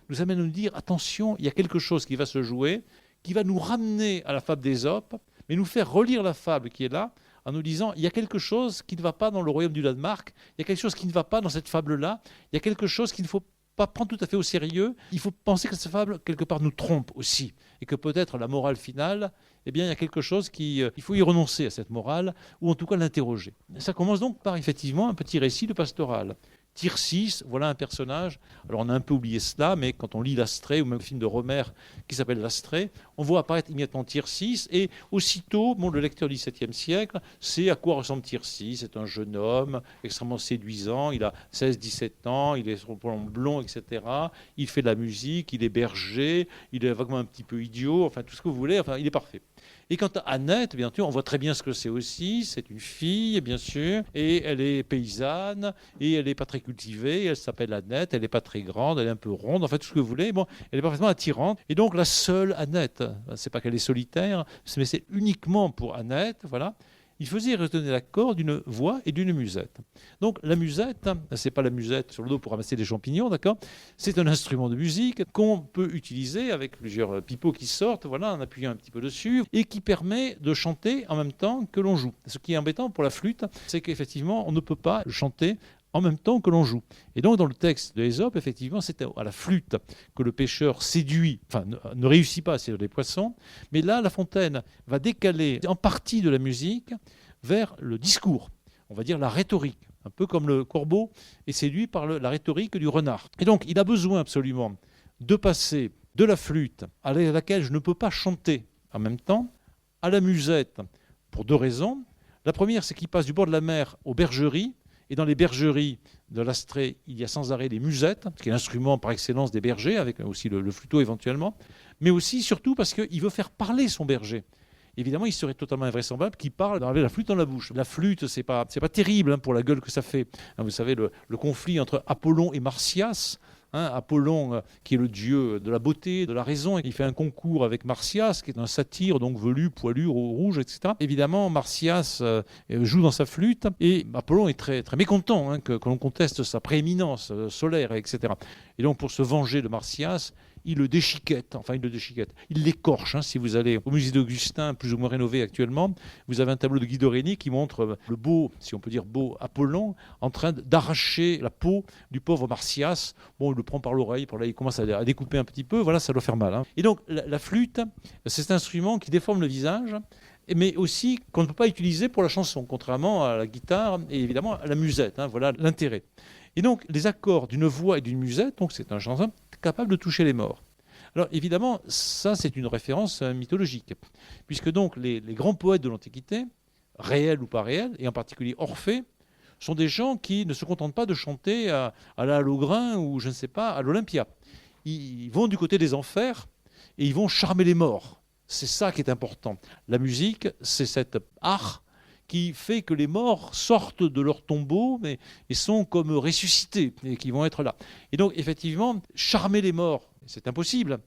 nous amène à nous dire, attention, il y a quelque chose qui va se jouer, qui va nous ramener à la fable d'Ésope, mais nous faire relire la fable qui est là, en nous disant, il y a quelque chose qui ne va pas dans le royaume du Danemark, il y a quelque chose qui ne va pas dans cette fable-là, il y a quelque chose qu'il ne faut pas prendre tout à fait au sérieux. Il faut penser que cette fable, quelque part, nous trompe aussi, et que peut-être la morale finale, eh bien, il y a quelque chose il faut y renoncer à cette morale, ou en tout cas l'interroger. Ça commence donc par, effectivement, un petit récit de pastoral. Tircis, voilà un personnage. Alors on a un peu oublié cela, mais quand on lit l'Astrée, ou même le film de Romer qui s'appelle l'Astrée, on voit apparaître immédiatement Tircis, et aussitôt, le lecteur du XVIIe siècle sait à quoi ressemble Tircis. C'est un jeune homme extrêmement séduisant, il a 16-17 ans, il est blond, etc. Il fait de la musique, il est berger, il est vaguement un petit peu idiot, enfin tout ce que vous voulez, enfin il est parfait. Et quant à Annette, bien sûr, on voit très bien ce que c'est aussi. C'est une fille, bien sûr, et elle est paysanne, et elle n'est pas très cultivée. Elle s'appelle Annette, elle n'est pas très grande, elle est un peu ronde, en fait, tout ce que vous voulez. Bon, elle est parfaitement attirante. Et donc, la seule Annette, c'est pas qu'elle est solitaire, mais c'est uniquement pour Annette, voilà. Il faisait résonner l'accord d'une voix et d'une musette. Donc la musette, c'est pas la musette sur le dos pour ramasser des champignons, d'accord ? C'est un instrument de musique qu'on peut utiliser avec plusieurs pipeaux qui sortent, voilà, en appuyant un petit peu dessus, et qui permet de chanter en même temps que l'on joue. Ce qui est embêtant pour la flûte, c'est qu'effectivement, on ne peut pas chanter en même temps que l'on joue. Et donc, dans le texte de Ésope, effectivement, c'est à la flûte que le pêcheur séduit, enfin, ne réussit pas à séduire les poissons, mais là, La Fontaine va décaler en partie de la musique vers le discours, on va dire la rhétorique, un peu comme le corbeau est séduit par la rhétorique du renard. Et donc, il a besoin absolument de passer de la flûte, à laquelle je ne peux pas chanter en même temps, à la musette, pour deux raisons. La première, c'est qu'il passe du bord de la mer aux bergeries. Et dans les bergeries de l'Astrée, il y a sans arrêt les musettes, qui est l'instrument par excellence des bergers, avec aussi le flûteau éventuellement, mais aussi, surtout, parce qu'il veut faire parler son berger. Évidemment, il serait totalement invraisemblable qu'il parle avec la flûte dans la bouche. La flûte, c'est pas terrible pour la gueule que ça fait. Vous savez, le conflit entre Apollon et Marsyas, Apollon, qui est le dieu de la beauté, de la raison, il fait un concours avec Marsyas, qui est un satyre, donc velu, poilu, rouge, etc. Évidemment, Marsyas joue dans sa flûte, et Apollon est très, très mécontent que l'on conteste sa prééminence solaire, etc. Et donc, pour se venger de Marsyas, il le déchiquette, il l'écorche. Si vous allez au musée d'Augustin, plus ou moins rénové actuellement, vous avez un tableau de Guy de Reni qui montre le beau, si on peut dire beau, Apollon, en train d'arracher la peau du pauvre Marsyas. Bon, il le prend par l'oreille, là il commence à découper un petit peu, voilà, ça doit faire mal. Et donc la flûte, c'est cet instrument qui déforme le visage, mais aussi qu'on ne peut pas utiliser pour la chanson, contrairement à la guitare et évidemment à la musette. Voilà l'intérêt. Et donc, les accords d'une voix et d'une musette, donc c'est un chanson capable de toucher les morts. Alors, évidemment, ça, c'est une référence mythologique, puisque donc les grands poètes de l'Antiquité, réels ou pas réels, et en particulier Orphée, sont des gens qui ne se contentent pas de chanter à la Hallogrin ou, je ne sais pas, à l'Olympia. Ils vont du côté des enfers et ils vont charmer les morts. C'est ça qui est important. La musique, c'est cet art qui fait que les morts sortent de leur tombeau et sont comme ressuscités et qui vont être là. Et donc, effectivement, charmer les morts, c'est impossible.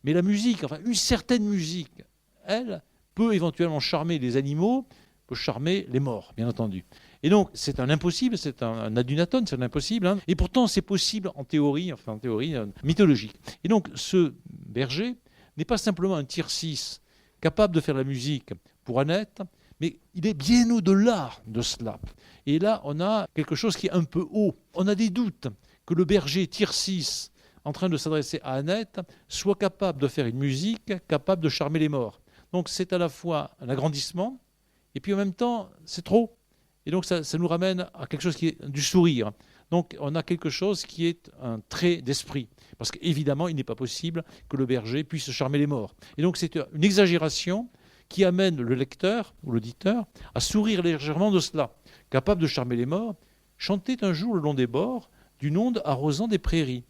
Mais la musique, enfin, une certaine musique, elle, peut éventuellement charmer les animaux, peut charmer les morts, bien entendu. Et donc, c'est un impossible, c'est un adunatone, c'est un impossible. Et pourtant, c'est possible en théorie mythologique. Et donc, ce berger n'est pas simplement un Tircis capable de faire la musique pour Annette, mais il est bien au-delà de cela. Et là, on a quelque chose qui est un peu haut. On a des doutes que le berger Tircis, en train de s'adresser à Annette, soit capable de faire une musique capable de charmer les morts. Donc c'est à la fois un agrandissement, et puis en même temps, c'est trop. Et donc ça nous ramène à quelque chose qui est du sourire. Donc on a quelque chose qui est un trait d'esprit. Parce qu'évidemment, il n'est pas possible que le berger puisse charmer les morts. Et donc c'est une exagération qui amène le lecteur ou l'auditeur à sourire légèrement de cela. Capable de charmer les morts, chantait un jour le long des bords d'une onde arrosant des prairies,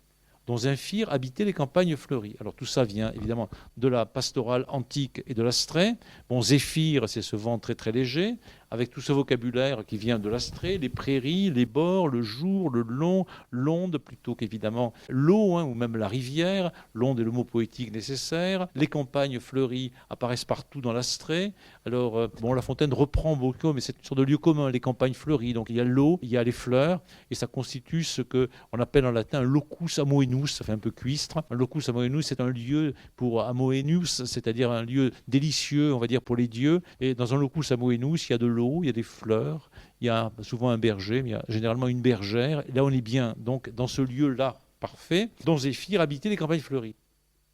dont Zéphyr habitait les campagnes fleuries. Alors tout ça vient évidemment de la pastorale antique et de l'Astrée. Bon, Zéphyr, c'est ce vent très très léger. avec tout ce vocabulaire qui vient de l'Astrée, les prairies, les bords, le jour, le long, l'onde, plutôt qu'évidemment l'eau, ou même la rivière. L'onde est le mot poétique nécessaire. Les campagnes fleuries apparaissent partout dans l'Astrée. Alors, La Fontaine reprend beaucoup, mais c'est une sorte de lieu commun, les campagnes fleuries. Donc, il y a l'eau, il y a les fleurs, et ça constitue ce qu'on appelle en latin un locus amoenus, ça fait un peu cuistre. Un locus amoenus, c'est un lieu pour amoenus, c'est-à-dire un lieu délicieux, on va dire, pour les dieux. Et dans un locus amoenus, il y a de l'eau, il y a des fleurs, il y a souvent un berger, mais il y a généralement une bergère. Et là, on est bien, donc, dans ce lieu-là parfait, dont Zéphyr habitait les campagnes fleuries.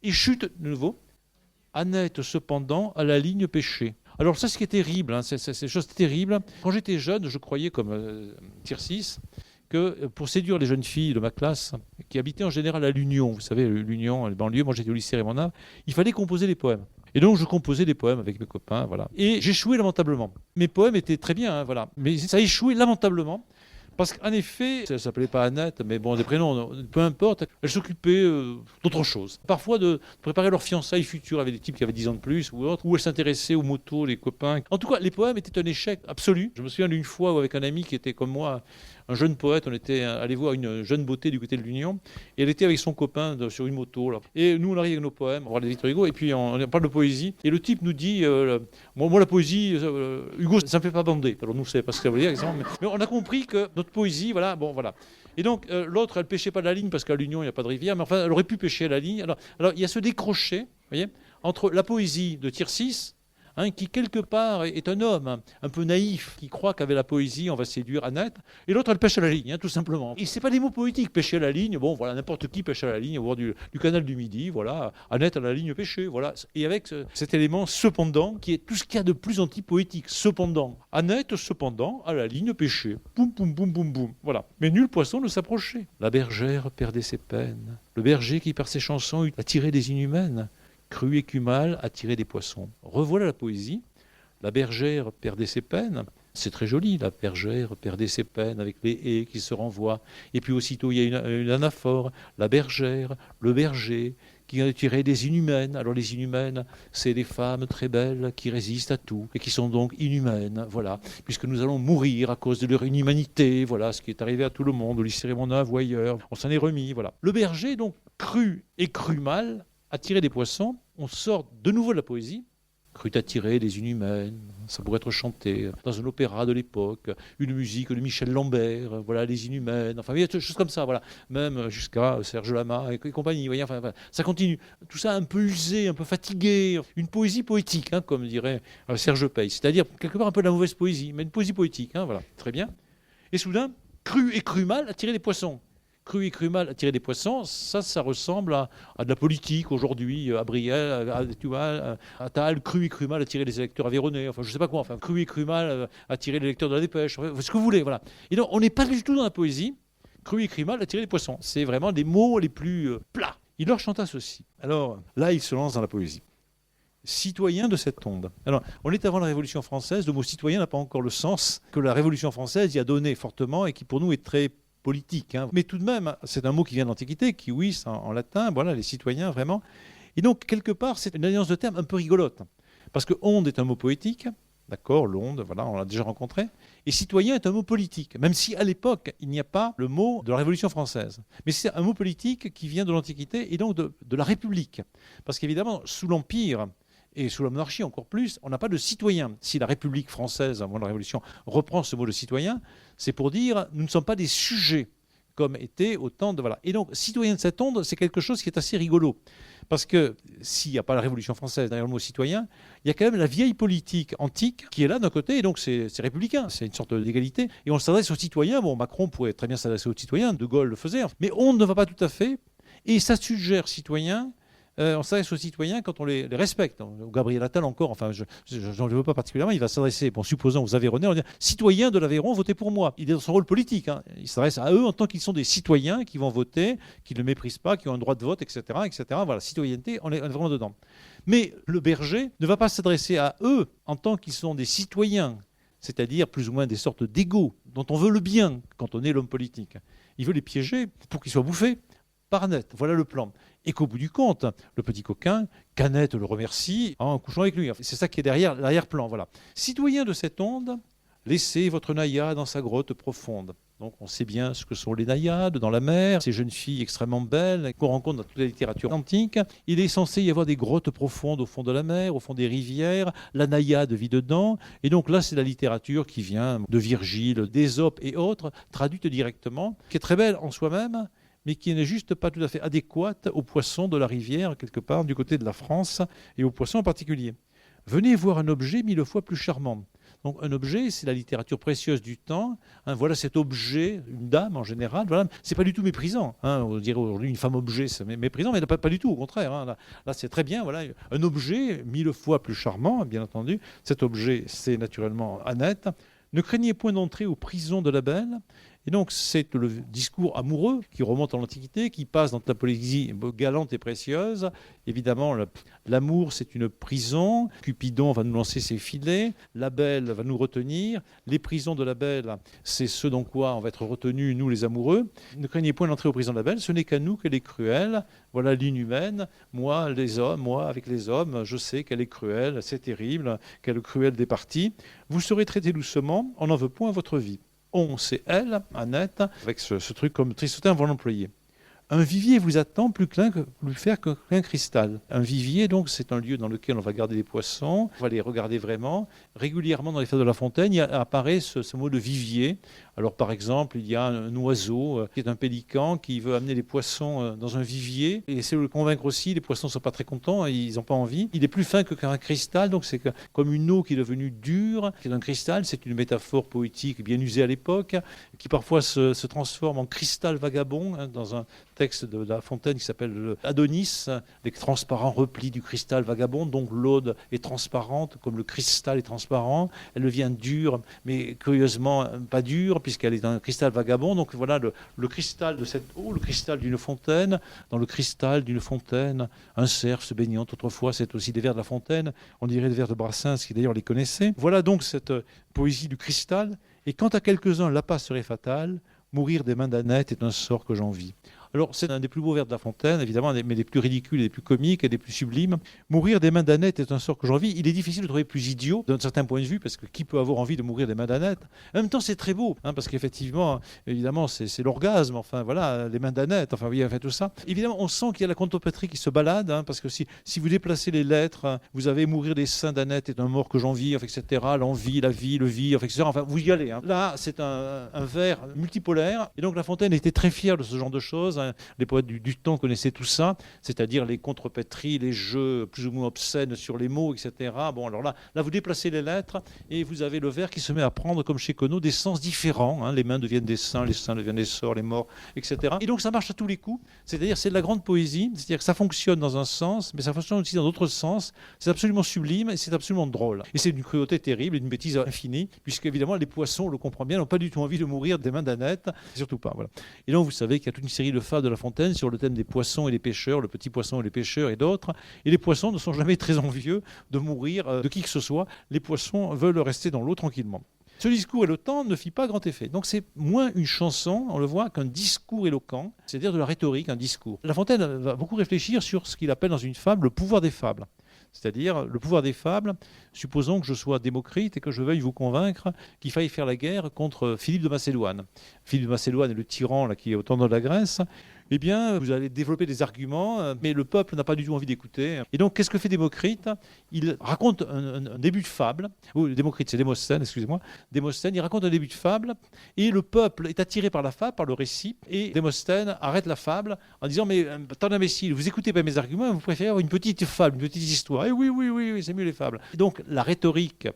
Et chute de nouveau, Annette cependant à la ligne pêchée. Alors ça, ce qui est terrible, c'est chose terrible. Quand j'étais jeune, je croyais, comme Tircis, que pour séduire les jeunes filles de ma classe, qui habitaient en général à l'Union, vous savez, l'Union, les banlieues, moi j'étais au lycée Raymond, il fallait composer des poèmes. Et donc je composais des poèmes avec mes copains, voilà. Et j'échouais lamentablement. Mes poèmes étaient très bien, voilà. Mais ça échouait lamentablement. Parce qu'en effet, ça ne s'appelait pas Annette, mais bon, des prénoms, peu importe, elles s'occupaient d'autre chose. Parfois de préparer leur fiançailles futures avec des types qui avaient 10 ans de plus ou autre, ou elles s'intéressaient aux motos, les copains. En tout cas, les poèmes étaient un échec absolu. Je me souviens d'une fois où, avec un ami qui était comme moi, un jeune poète, on était allé voir une jeune beauté du côté de l'Union, et elle était avec son copain sur une moto. Là. Et nous, on arrive avec nos poèmes, on regarde les Victor Hugo, et puis on parle de poésie. Et le type nous dit, moi la poésie, Hugo, ça ne me fait pas bander. Alors nous, on ne savait pas ce que ça veut dire, mais on a compris que notre poésie, voilà. Et donc, l'autre, elle ne pêchait pas de la ligne, parce qu'à l'Union, il n'y a pas de rivière, mais enfin, elle aurait pu pêcher à la ligne. Alors il y a ce décroché, vous voyez, entre la poésie de Tircis, qui quelque part est un homme un peu naïf, qui croit qu'avec la poésie on va séduire Annette, et l'autre elle pêche à la ligne, tout simplement. Et c'est pas des mots poétiques, pêcher à la ligne, bon voilà, n'importe qui pêche à la ligne au bord du canal du Midi, voilà, Annette à la ligne pêchée, voilà. Et avec cet élément cependant, qui est tout ce qu'il y a de plus anti-poétique, cependant. Annette cependant à la ligne pêchée, boum boum boum boum boum, voilà. Mais nul poisson ne s'approchait. La bergère perdait ses peines, le berger qui par ses chansons eut attiré des inhumaines, cru écumal, attirer des poissons. Revoilà la poésie. La bergère perdait ses peines. C'est très joli, la bergère perdait ses peines avec les haies qui se renvoient. Et puis aussitôt, il y a une anaphore. La bergère, le berger, qui attirait des inhumaines. Alors les inhumaines, c'est des femmes très belles qui résistent à tout et qui sont donc inhumaines, voilà. Puisque nous allons mourir à cause de leur inhumanité, voilà, ce qui est arrivé à tout le monde, au lycée Raymond ou ailleurs. On s'en est remis, voilà. Le berger, donc, cru et cru mal, attirer des poissons, on sort de nouveau de la poésie, crut attirer des inhumaines, ça pourrait être chanté dans un opéra de l'époque, une musique de Michel Lambert, voilà, les inhumaines, enfin, il y a des choses comme ça, voilà, même jusqu'à Serge Lama et compagnie, voyez, enfin, ça continue. Tout ça un peu usé, un peu fatigué, une poésie poétique, comme dirait Serge Pey, c'est-à-dire quelque part un peu de la mauvaise poésie, mais une poésie poétique, voilà, très bien. Et soudain, cru et cru mal, attirer des poissons. Cru et cru mal, attirer des poissons, ça ressemble à de la politique aujourd'hui, à Brielle, à Attal, cru et cru mal, attirer les électeurs aveyronnais, enfin je sais pas quoi, enfin cru et cru mal, attirer les lecteurs de la Dépêche, enfin, ce que vous voulez, voilà. Et donc on n'est pas du tout dans la poésie, cru et cru mal, attirer les poissons. C'est vraiment des mots les plus plats. Il leur chanta ceci. Alors là, il se lance dans la poésie. Citoyen de cette onde. Alors, on est avant la Révolution française, le mot citoyen n'a pas encore le sens que la Révolution française y a donné fortement et qui pour nous est très politique. Mais tout de même, c'est un mot qui vient de l'Antiquité, kiwis en latin, voilà, les citoyens vraiment. Et donc, quelque part, c'est une alliance de termes un peu rigolote. Parce que onde est un mot poétique, d'accord, l'onde, voilà, on l'a déjà rencontré. Et citoyen est un mot politique, même si à l'époque, il n'y a pas le mot de la Révolution française. Mais c'est un mot politique qui vient de l'Antiquité et donc de la République. Parce qu'évidemment, sous l'Empire, et sous la monarchie encore plus, on n'a pas de citoyen. Si la République française, avant la Révolution, reprend ce mot de citoyen, c'est pour dire nous ne sommes pas des sujets, comme était au temps de... Voilà. Et donc, citoyen de cette onde, c'est quelque chose qui est assez rigolo. Parce que s'il n'y a pas la Révolution française derrière le mot citoyen, il y a quand même la vieille politique antique qui est là d'un côté, et donc c'est républicain, c'est une sorte d'égalité. Et on s'adresse aux citoyens, bon, Macron pourrait très bien s'adresser aux citoyens, De Gaulle le faisait, mais on ne va pas tout à fait, et ça suggère citoyen. On s'adresse aux citoyens quand on les respecte. Gabriel Attal encore, enfin, je n'en veux pas particulièrement, il va s'adresser, supposons aux Aveyronnais, on va dire citoyens de l'Aveyron, votez pour moi. Il est dans son rôle politique. Il s'adresse à eux en tant qu'ils sont des citoyens qui vont voter, qui ne le méprisent pas, qui ont un droit de vote, etc. etc. Voilà, citoyenneté, on est vraiment dedans. Mais le berger ne va pas s'adresser à eux en tant qu'ils sont des citoyens, c'est-à-dire plus ou moins des sortes d'égaux dont on veut le bien quand on est l'homme politique. Il veut les piéger pour qu'ils soient bouffés par Annette. Voilà le plan. Et qu'au bout du compte, le petit coquin, qu'Annette le remercie en couchant avec lui. C'est ça qui est derrière l'arrière-plan. Voilà. Citoyen de cette onde, Laissez votre naïade dans sa grotte profonde. Donc on sait bien ce que sont les naïades dans la mer, ces jeunes filles extrêmement belles qu'on rencontre dans toute la littérature antique. Il est censé y avoir des grottes profondes au fond de la mer, au fond des rivières. La naïade vit dedans. Et donc là, c'est la littérature qui vient de Virgile, d'Ésope et autres, traduite directement, qui est très belle en soi-même, mais qui n'est juste pas tout à fait adéquate aux poissons de la rivière, quelque part du côté de la France, et aux poissons en particulier. Venez voir un objet 1000 fois plus charmant. Donc un objet, c'est la littérature précieuse du temps. Voilà cet objet, une dame en général. Voilà, c'est pas du tout méprisant. On dirait aujourd'hui une femme objet, c'est méprisant, mais pas du tout, au contraire. Là, c'est très bien. Voilà, un objet 1000 fois plus charmant, bien entendu. Cet objet, c'est naturellement Annette. Ne craignez point d'entrer aux prisons de la belle. Et donc, c'est le discours amoureux qui remonte à l'Antiquité, qui passe dans la poésie galante et précieuse. Évidemment, l'amour, c'est une prison. Cupidon va nous lancer ses filets. La belle va nous retenir. Les prisons de la belle, c'est ce dans quoi on va être retenus, nous les amoureux. Ne craignez point d'entrer aux prisons de la belle. Ce n'est qu'à nous qu'elle est cruelle. Voilà l'inhumaine. Moi, avec les hommes, je sais qu'elle est cruelle, c'est terrible, qu'elle est cruelle des parties. Vous serez traité doucement, on n'en veut point à votre vie. On, c'est elle, Annette, avec ce truc comme Tristotin va l'employer. Un vivier vous attend plus faire qu'un cristal. Un vivier, donc, c'est un lieu dans lequel on va garder les poissons, on va les regarder vraiment. Régulièrement, dans les fêtes de la Fontaine, il apparaît ce mot de vivier. Alors, par exemple, il y a un oiseau qui est un pélican qui veut amener les poissons dans un vivier et essaie de le convaincre aussi. Les poissons ne sont pas très contents, ils n'ont pas envie. Il est plus fin qu'un cristal, donc c'est comme une eau qui est devenue dure, qui est un cristal. C'est une métaphore poétique bien usée à l'époque, qui parfois se transforme en cristal vagabond, dans un texte de La Fontaine qui s'appelle Adonis, les transparents replis du cristal vagabond. Donc l'aude est transparente, comme le cristal est transparent. Elle devient dure, mais curieusement pas dure, puisqu'elle est un cristal vagabond. Donc voilà le cristal de cette eau, le cristal d'une fontaine. Dans le cristal d'une fontaine, un cerf se baignant. Autrefois, c'est aussi des vers de La Fontaine. On dirait des vers de Brassens, qui d'ailleurs les connaissait. Voilà donc cette poésie du cristal. Et quant à quelques-uns, l'appât serait fatal. Mourir des mains d'Annette est un sort que j'envie. Alors, c'est un des plus beaux vers de La Fontaine, évidemment, mais des plus ridicules, des plus comiques et des plus sublimes. Mourir des mains d'Annette est un sort que j'envie. Il est difficile de trouver plus idiot, d'un certain point de vue, parce que qui peut avoir envie de mourir des mains d'Annette? En même temps, c'est très beau, parce qu'effectivement, évidemment, c'est l'orgasme, enfin, voilà, les mains d'Annette, enfin, oui, enfin, tout ça. Évidemment, on sent qu'il y a la contrepoétrie qui se balade, parce que si vous déplacez les lettres, vous avez mourir des seins d'Annette est un mort que j'envie, enfin, etc., l'envie, la vie, le vie, enfin, etc., enfin, vous y allez. Là, c'est un vers multipolaire, et donc La Fontaine était très fière de ce genre de choses. Les poètes du temps connaissaient tout ça, c'est-à-dire les contrepétries, les jeux plus ou moins obscènes sur les mots, etc. Bon, alors là, vous déplacez les lettres et vous avez le vers qui se met à prendre, comme chez Queneau, des sens différents. Les mains deviennent des seins deviennent des sorts, les morts, etc. Et donc ça marche à tous les coups, c'est-à-dire c'est de la grande poésie, c'est-à-dire que ça fonctionne dans un sens, mais ça fonctionne aussi dans d'autres sens. C'est absolument sublime et c'est absolument drôle. Et c'est d'une cruauté terrible et d'une bêtise infinie, puisque évidemment les poissons, on le comprend bien, n'ont pas du tout envie de mourir des mains d'Annette, surtout pas. Voilà. Et donc vous savez qu'il y a toute une série de fables de La Fontaine sur le thème des poissons et les pêcheurs, le petit poisson et les pêcheurs et d'autres. Et les poissons ne sont jamais très envieux de mourir de qui que ce soit. Les poissons veulent rester dans l'eau tranquillement. Ce discours éloquent ne fit pas grand effet. Donc c'est moins une chanson, on le voit, qu'un discours éloquent, c'est-à-dire de la rhétorique, un discours. La Fontaine va beaucoup réfléchir sur ce qu'il appelle dans une fable le pouvoir des fables. C'est-à-dire le pouvoir des fables, supposons que je sois Démocrite et que je veuille vous convaincre qu'il faille faire la guerre contre Philippe de Macédoine. Philippe de Macédoine est le tyran qui est au temps de la Grèce. Eh bien, vous allez développer des arguments, mais le peuple n'a pas du tout envie d'écouter. Et donc, qu'est-ce que fait Démocrite? Il raconte un début de fable. Démocrite, c'est Démosthène, excusez-moi. Démosthène, il raconte un début de fable, et le peuple est attiré par la fable, par le récit, et Démosthène arrête la fable en disant « Mais tant d'imbéciles, vous écoutez pas mes arguments, vous préférez avoir une petite fable, une petite histoire. » Et oui, c'est mieux les fables. Et donc, la rhétorique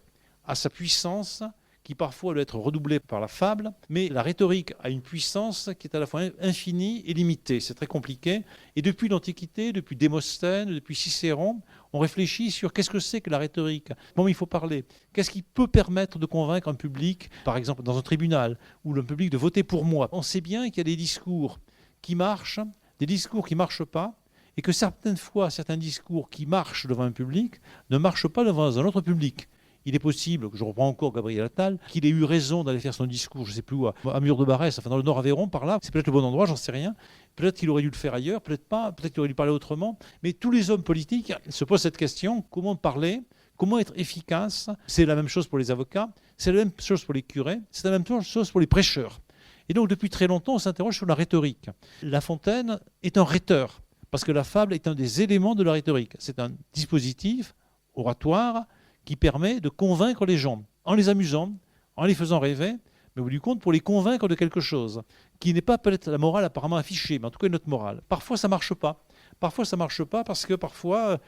a sa puissance, qui parfois doit être redoublée par la fable, mais la rhétorique a une puissance qui est à la fois infinie et limitée. C'est très compliqué. Et depuis l'Antiquité, depuis Démosthène, depuis Cicéron, on réfléchit sur qu'est-ce que c'est que la rhétorique. Comment il faut parler? Qu'est-ce qui peut permettre de convaincre un public, par exemple dans un tribunal, ou le public de voter pour moi? On sait bien qu'il y a des discours qui marchent, des discours qui ne marchent pas, et que certaines fois, certains discours qui marchent devant un public ne marchent pas devant un autre public. Il est possible, je reprends encore Gabriel Attal, qu'il ait eu raison d'aller faire son discours, je ne sais plus où, à Mur-de-Barrès, enfin dans le Nord Aveyron, par là. C'est peut-être le bon endroit, j'en sais rien. Peut-être qu'il aurait dû le faire ailleurs, peut-être pas, peut-être qu'il aurait dû parler autrement. Mais tous les hommes politiques se posent cette question, comment parler comment être efficace. C'est la même chose pour les avocats, c'est la même chose pour les curés, c'est la même chose pour les prêcheurs. Et donc depuis très longtemps, on s'interroge sur la rhétorique. La Fontaine est un rhéteur, parce que la fable est un des éléments de la rhétorique. C'est un dispositif oratoire qui permet de convaincre les gens, en les amusant, en les faisant rêver, mais au bout du compte, pour les convaincre de quelque chose, qui n'est pas peut-être la morale apparemment affichée, mais en tout cas notre morale. Parfois, ça ne marche pas. Parfois, ça ne marche pas parce que parfois,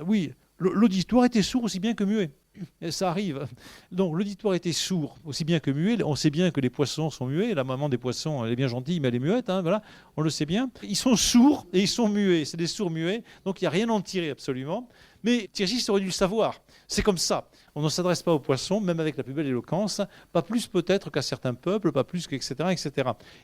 oui, l'auditoire était sourd aussi bien que muet. Et ça arrive. Donc l'auditoire était sourd aussi bien que muet. On sait bien que les poissons sont muets. La maman des poissons, elle est bien gentille, mais elle est muette. Voilà, on le sait bien. Ils sont sourds et ils sont muets. C'est des sourds muets. Donc il n'y a rien à en tirer absolument. Mais Tircis aurait dû le savoir. C'est comme ça. On ne s'adresse pas aux poissons, même avec la plus belle éloquence. Pas plus peut-être qu'à certains peuples, pas plus qu'etc., etc.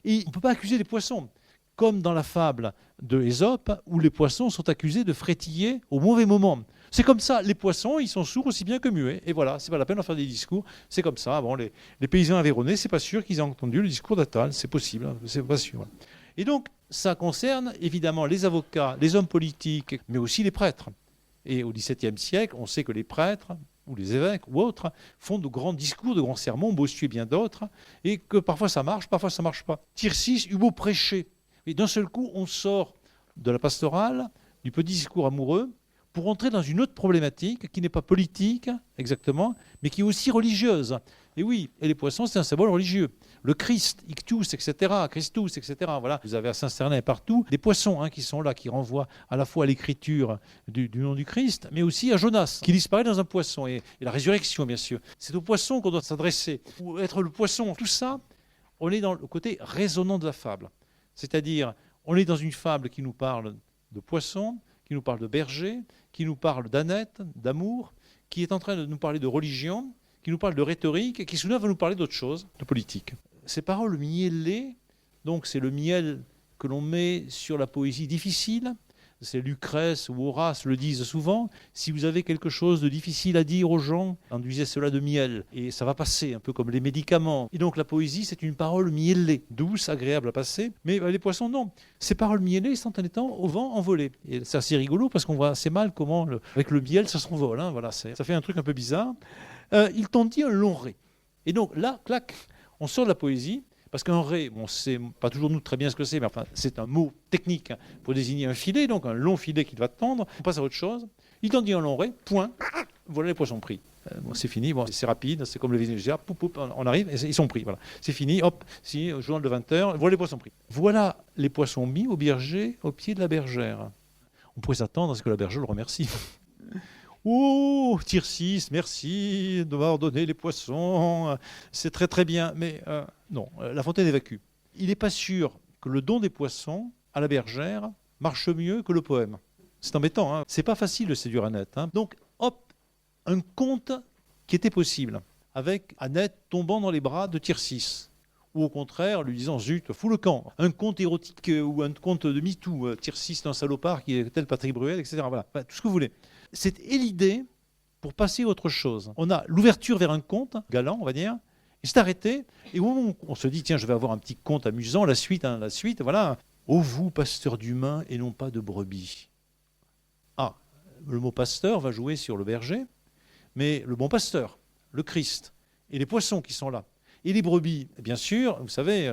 Et on ne peut pas accuser les poissons. Comme dans la fable de Ésope, où les poissons sont accusés de frétiller au mauvais moment. C'est comme ça, les poissons, ils sont sourds aussi bien que muets. Et voilà, c'est pas la peine d'en faire des discours. C'est comme ça. Bon, les paysans aveyronnais, c'est pas sûr qu'ils aient entendu le discours d'Attal. C'est possible, hein, c'est pas sûr. Et donc, ça concerne évidemment les avocats, les hommes politiques, mais aussi les prêtres. Et au XVIIe siècle, on sait que les prêtres, ou les évêques, ou autres, font de grands discours, de grands sermons, Bossuet et bien d'autres, et que parfois ça marche, parfois ça marche pas. Tircis eut beau prêcher. Et d'un seul coup, on sort de la pastorale, du petit discours amoureux, pour entrer dans une autre problématique qui n'est pas politique exactement, mais qui est aussi religieuse. Et oui, et les poissons, c'est un symbole religieux. Le Christ, ictus, etc., Christus, etc. Voilà, vous avez à Saint-Cernin partout des poissons qui sont là, qui renvoient à la fois à l'écriture du nom du Christ, mais aussi à Jonas, qui disparaît dans un poisson, et la résurrection, bien sûr. C'est au poisson qu'on doit s'adresser, ou être le poisson. Tout ça, on est dans le côté résonnant de la fable. C'est-à-dire, on est dans une fable qui nous parle de poissons, qui nous parle de bergers, qui nous parle d'Annette, d'amour, qui est en train de nous parler de religion, qui nous parle de rhétorique, et qui soudain va nous parler d'autre chose, de politique. Ces paroles miellées, donc c'est le miel que l'on met sur la poésie difficile, c'est Lucrèce ou Horace le disent souvent, si vous avez quelque chose de difficile à dire aux gens, enduisez cela de miel, et ça va passer, un peu comme les médicaments. Et donc la poésie, c'est une parole miellée, douce, agréable à passer, mais les poissons, non. Ces paroles miellées sont en étant au vent envolées. Et c'est assez rigolo, parce qu'on voit assez mal comment, avec le miel, ça s'envole. Voilà, ça fait un truc un peu bizarre. Ils t'ont dit un long ré. Et donc là, clac, on sort de la poésie, parce qu'un ré, on ne sait pas toujours nous très bien ce que c'est, mais enfin, c'est un mot technique pour désigner un filet, donc un long filet qui va tendre. On passe à autre chose. Ils t'ont dit un long ré, point, voilà les poissons pris. Bon, c'est fini, bon, c'est rapide, c'est comme le Vénézuela, poup, poup, on arrive, et ils sont pris. Voilà. C'est fini, hop, si, journal de 20h, voilà les poissons pris. Voilà les poissons mis au berger, au pied de la bergère. On pourrait s'attendre à ce que la bergère le remercie. Oh, Tircis, merci de m'avoir donné les poissons, c'est très très bien. Mais non, La Fontaine évacue. Il n'est pas sûr que le don des poissons à la bergère marche mieux que le poème. C'est embêtant, hein. C'est pas facile de séduire Annette. Donc, hop, un conte qui était possible, avec Annette tombant dans les bras de Tircis. Ou au contraire, lui disant, zut, fous le camp. Un conte érotique ou un conte de MeToo, Tircis est un salopard qui est tel Patrick Bruel, etc. Voilà, enfin, tout ce que vous voulez. C'est l'idée pour passer à autre chose. On a l'ouverture vers un conte galant, on va dire, et c'est arrêté. Et au moment où on se dit, tiens, je vais avoir un petit conte amusant, la suite, voilà. Ô vous, pasteurs d'humains et non pas de brebis. Ah, le mot pasteur va jouer sur le berger, mais le bon pasteur, le Christ, et les poissons qui sont là. Et les brebis, bien sûr, vous savez,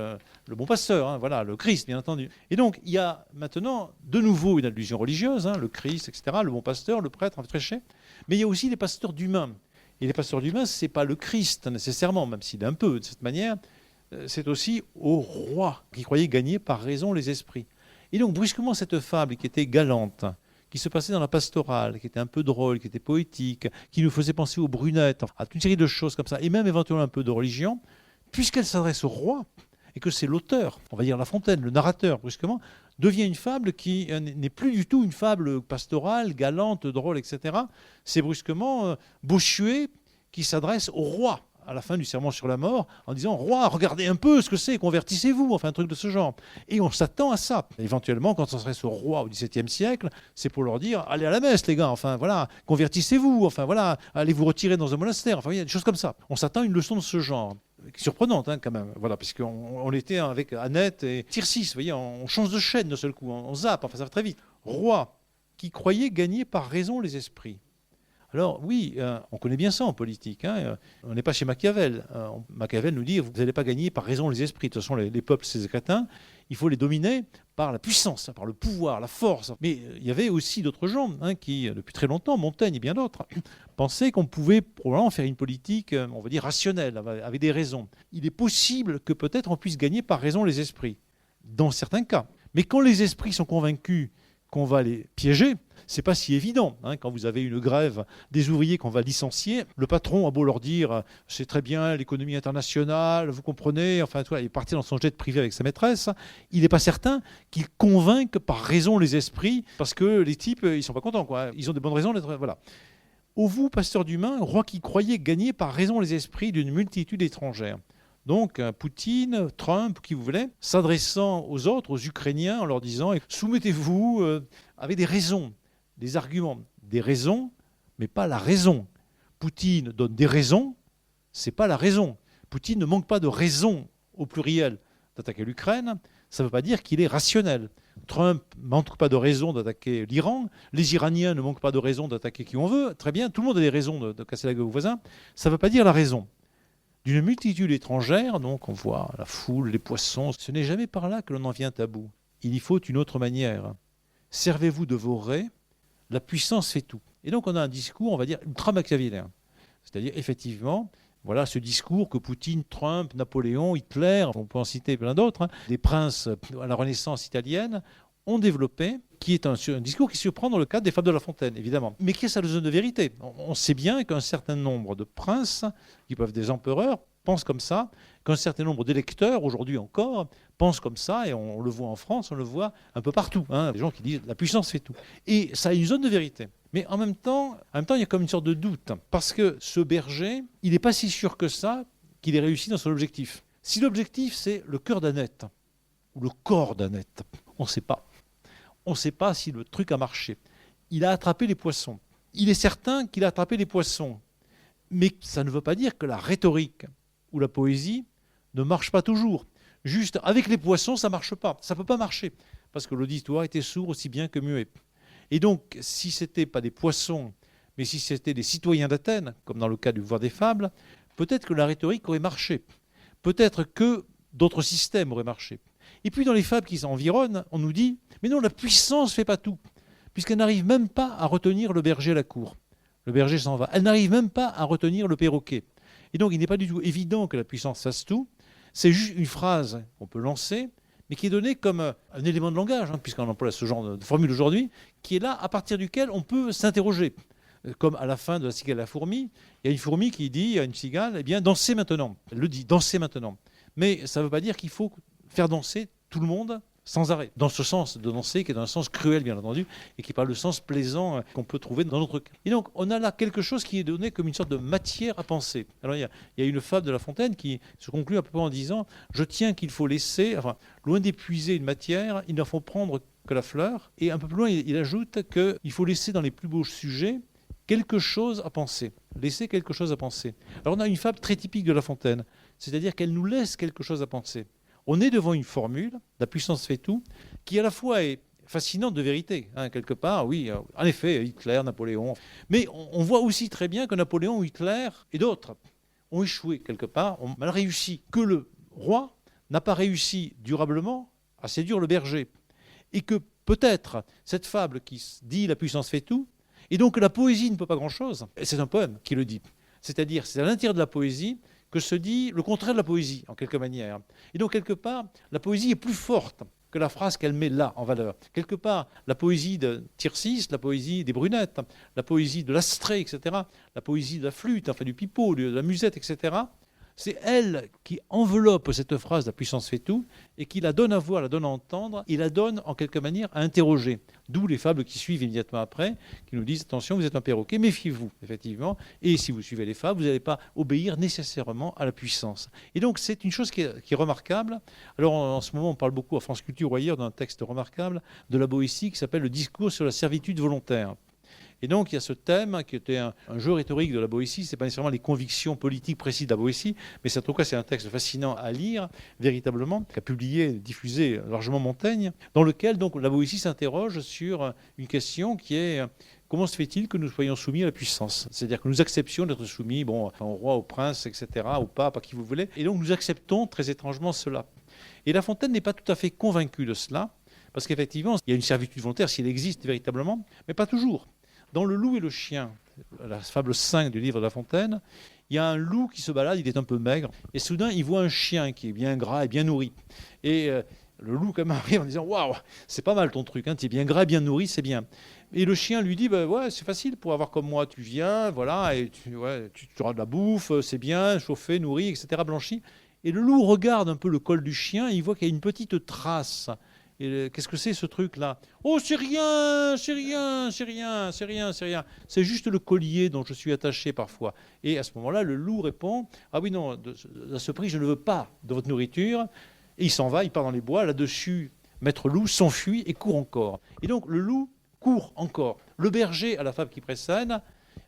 le bon pasteur, voilà, le Christ, bien entendu. Et donc, il y a maintenant de nouveau une allusion religieuse, le Christ, etc., le bon pasteur, le prêtre, prêcher. Mais il y a aussi les pasteurs d'humains. Et les pasteurs d'humains, ce n'est pas le Christ nécessairement, même s'il est un peu de cette manière, c'est aussi au roi qui croyait gagner par raison les esprits. Et donc, brusquement, cette fable qui était galante, qui se passait dans la pastorale, qui était un peu drôle, qui était poétique, qui nous faisait penser aux brunettes, à toute une série de choses comme ça, et même éventuellement un peu de religion, puisqu'elle s'adresse au roi, et que c'est l'auteur, on va dire La Fontaine, le narrateur, brusquement, devient une fable qui n'est plus du tout une fable pastorale, galante, drôle, etc. C'est brusquement Bossuet qui s'adresse au roi, à la fin du sermon sur la mort, en disant « Roi, regardez un peu ce que c'est, convertissez-vous », enfin un truc de ce genre. Et on s'attend à ça. Éventuellement, quand on s'adresse au roi au XVIIe siècle, c'est pour leur dire « Allez à la messe, les gars, enfin voilà, convertissez-vous, enfin voilà, allez vous retirer dans un monastère », enfin il y a des choses comme ça. On s'attend à une leçon de ce genre. Surprenante quand même, voilà, parce qu'on était avec Annette et Tircis, vous voyez, on change de chaîne d'un seul coup, on zappe, enfin ça va très vite. Roi qui croyait gagner par raison les esprits. Alors oui, on connaît bien ça en politique. On n'est pas chez Machiavel. Machiavel nous dit, vous n'allez pas gagner par raison les esprits. De toute façon, les peuples, c'est des crétins. Il faut les dominer par la puissance, par le pouvoir, la force. Mais il y avait aussi d'autres gens qui, depuis très longtemps, Montaigne et bien d'autres, pensaient qu'on pouvait probablement faire une politique, on va dire, rationnelle, avec des raisons. Il est possible que peut-être on puisse gagner par raison les esprits, dans certains cas. Mais quand les esprits sont convaincus qu'on va les piéger, c'est pas si évident. Quand vous avez une grève des ouvriers qu'on va licencier, le patron a beau leur dire c'est très bien l'économie internationale, vous comprenez, enfin il est parti dans son jet privé avec sa maîtresse, il n'est pas certain qu'il convainque par raison les esprits, parce que les types ils sont pas contents, quoi. Ils ont des bonnes raisons d'être. Voilà. Ô vous, pasteur d'humains, roi qui croyait gagner par raison les esprits d'une multitude étrangère. Donc Poutine, Trump, qui vous voulez, s'adressant aux autres, aux Ukrainiens, en leur disant soumettez-vous avec des raisons, des arguments, des raisons, mais pas la raison. Poutine donne des raisons, c'est pas la raison. Poutine ne manque pas de raison au pluriel d'attaquer l'Ukraine, ça ne veut pas dire qu'il est rationnel. Trump ne manque pas de raison d'attaquer l'Iran, les Iraniens ne manquent pas de raison d'attaquer qui on veut, très bien, tout le monde a des raisons de casser la gueule aux voisins, ça ne veut pas dire la raison. D'une multitude étrangère, donc on voit la foule, les poissons, ce n'est jamais par là que l'on en vient à bout. Il y faut une autre manière. Servez-vous de vos raies, la puissance fait tout. Et donc on a un discours, on va dire, ultra machiavélien. C'est-à-dire, effectivement, voilà ce discours que Poutine, Trump, Napoléon, Hitler, on peut en citer plein d'autres, des princes à la Renaissance italienne, ont développé, qui est un discours qui surprend dans le cadre des Fables de La Fontaine, évidemment, mais qui est sa zone de vérité. On sait bien qu'un certain nombre de princes, qui peuvent être des empereurs, pensent comme ça, qu'un certain nombre d'électeurs, aujourd'hui encore, pensent comme ça, et on le voit en France, on le voit un peu partout. Des gens qui disent la puissance fait tout. Et ça a une zone de vérité. Mais en même temps, il y a comme une sorte de doute, parce que ce berger, il n'est pas si sûr que ça qu'il ait réussi dans son objectif. Si l'objectif, c'est le cœur d'Annette, ou le corps d'Annette, on ne sait pas. On ne sait pas si le truc a marché. Il a attrapé les poissons. Il est certain qu'il a attrapé les poissons. Mais ça ne veut pas dire que la rhétorique ou la poésie ne marche pas toujours. Juste, avec les poissons, ça ne marche pas. Ça ne peut pas marcher. Parce que l'auditoire était sourd aussi bien que muet. Et donc, si ce n'était pas des poissons, mais si c'était des citoyens d'Athènes, comme dans le cas du Voir des Fables, peut-être que la rhétorique aurait marché. Peut-être que d'autres systèmes auraient marché. Et puis dans les fables qui s'environnent, on nous dit « Mais non, la puissance ne fait pas tout, puisqu'elle n'arrive même pas à retenir le berger à la cour. Le berger s'en va. Elle n'arrive même pas à retenir le perroquet. Et donc il n'est pas du tout évident que la puissance fasse tout. C'est juste une phrase qu'on peut lancer, mais qui est donnée comme un élément de langage, puisqu'on emploie ce genre de formule aujourd'hui, qui est là à partir duquel on peut s'interroger. Comme à la fin de La cigale et la fourmi, il y a une fourmi qui dit à une cigale « Eh bien, dansez maintenant ». Elle le dit « Dansez maintenant ». Mais ça ne veut pas dire qu'il faut faire danser tout le monde sans arrêt. Dans ce sens de danser, qui est dans un sens cruel, bien entendu, et qui parle de sens plaisant qu'on peut trouver dans notre cas. Et donc, on a là quelque chose qui est donné comme une sorte de matière à penser. Alors, il y a une fable de La Fontaine qui se conclut à peu près en disant « Je tiens qu'il faut laisser, loin d'épuiser une matière, il n'en faut prendre que la fleur. » Et un peu plus loin, il ajoute qu'il faut laisser dans les plus beaux sujets quelque chose à penser. Laisser quelque chose à penser. Alors, on a une fable très typique de La Fontaine, c'est-à-dire qu'elle nous laisse quelque chose à penser. On est devant une formule, la puissance fait tout, qui à la fois est fascinante de vérité, quelque part, oui, en effet, Hitler, Napoléon. Mais on voit aussi très bien que Napoléon, Hitler et d'autres ont échoué quelque part, ont mal réussi, que le roi n'a pas réussi durablement à séduire le berger. Et que peut-être cette fable qui dit la puissance fait tout, et donc la poésie ne peut pas grand-chose, et c'est un poème qui le dit. C'est-à-dire, c'est à l'intérieur de la poésie que se dit le contraire de la poésie, en quelque manière. Et donc, quelque part, la poésie est plus forte que la phrase qu'elle met là en valeur. Quelque part, la poésie de Tircis, la poésie des brunettes, la poésie de l'astrée, etc., la poésie de la flûte, enfin du pipeau, de la musette, etc., c'est elle qui enveloppe cette phrase « la puissance fait tout » et qui la donne à voir, la donne à entendre et la donne en quelque manière à interroger. D'où les fables qui suivent immédiatement après, qui nous disent « attention, vous êtes un perroquet, méfiez-vous » effectivement. Et si vous suivez les fables, vous n'allez pas obéir nécessairement à la puissance. Et donc c'est une chose qui est remarquable. Alors en ce moment, on parle beaucoup à France Culture ou ailleurs d'un texte remarquable de la Boétie qui s'appelle « Le discours sur la servitude volontaire ». Et donc, il y a ce thème qui était un jeu rhétorique de la Boétie. Ce n'est pas nécessairement les convictions politiques précises de la Boétie, mais en tout cas, c'est un texte fascinant à lire, véritablement, qu'a publié, diffusé largement Montaigne, dans lequel donc, la Boétie s'interroge sur une question qui est comment se fait-il que nous soyons soumis à la puissance ? C'est-à-dire que nous acceptions d'être soumis au roi, au prince, etc., au pape, à qui vous voulez. Et donc nous acceptons très étrangement cela. Et La Fontaine n'est pas tout à fait convaincu de cela, parce qu'effectivement, il y a une servitude volontaire s'il existe véritablement, mais pas toujours. Dans Le loup et le chien, la fable 5 du livre de La Fontaine, il y a un loup qui se balade, il est un peu maigre, et soudain il voit un chien qui est bien gras et bien nourri. Et le loup quand même arrive en disant « Waouh, c'est pas mal ton truc, tu es bien gras, bien nourri, c'est bien ». Et le chien lui dit ouais, c'est facile pour avoir comme moi, tu viens, voilà, et tu auras de la bouffe, c'est bien, chauffé, nourri, etc., blanchi. Et le loup regarde un peu le col du chien et il voit qu'il y a une petite trace. Et qu'est-ce que c'est ce truc-là ? Oh, c'est rien. C'est juste le collier dont je suis attaché parfois. Et à ce moment-là, le loup répond ah oui, non, à ce prix, je ne veux pas de votre nourriture. Et il s'en va, il part dans les bois. Là-dessus, maître loup s'enfuit et court encore. Et donc, le loup court encore. Le berger, à la fable qui précède,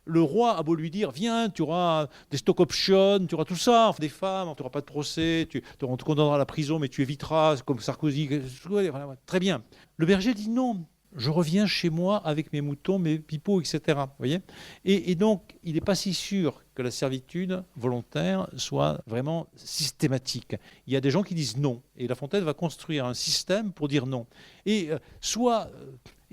le roi a beau lui dire viens, tu auras des stock options, tu auras tout ça, des femmes, tu n'auras pas de procès, on te condamnera à la prison, mais tu éviteras, comme Sarkozy. Voilà, très bien. Le berger dit non, je reviens chez moi avec mes moutons, mes pipeaux, etc. Vous voyez ? Et donc, il n'est pas si sûr que la servitude volontaire soit vraiment systématique. Il y a des gens qui disent non. Et La Fontaine va construire un système pour dire non. Et soit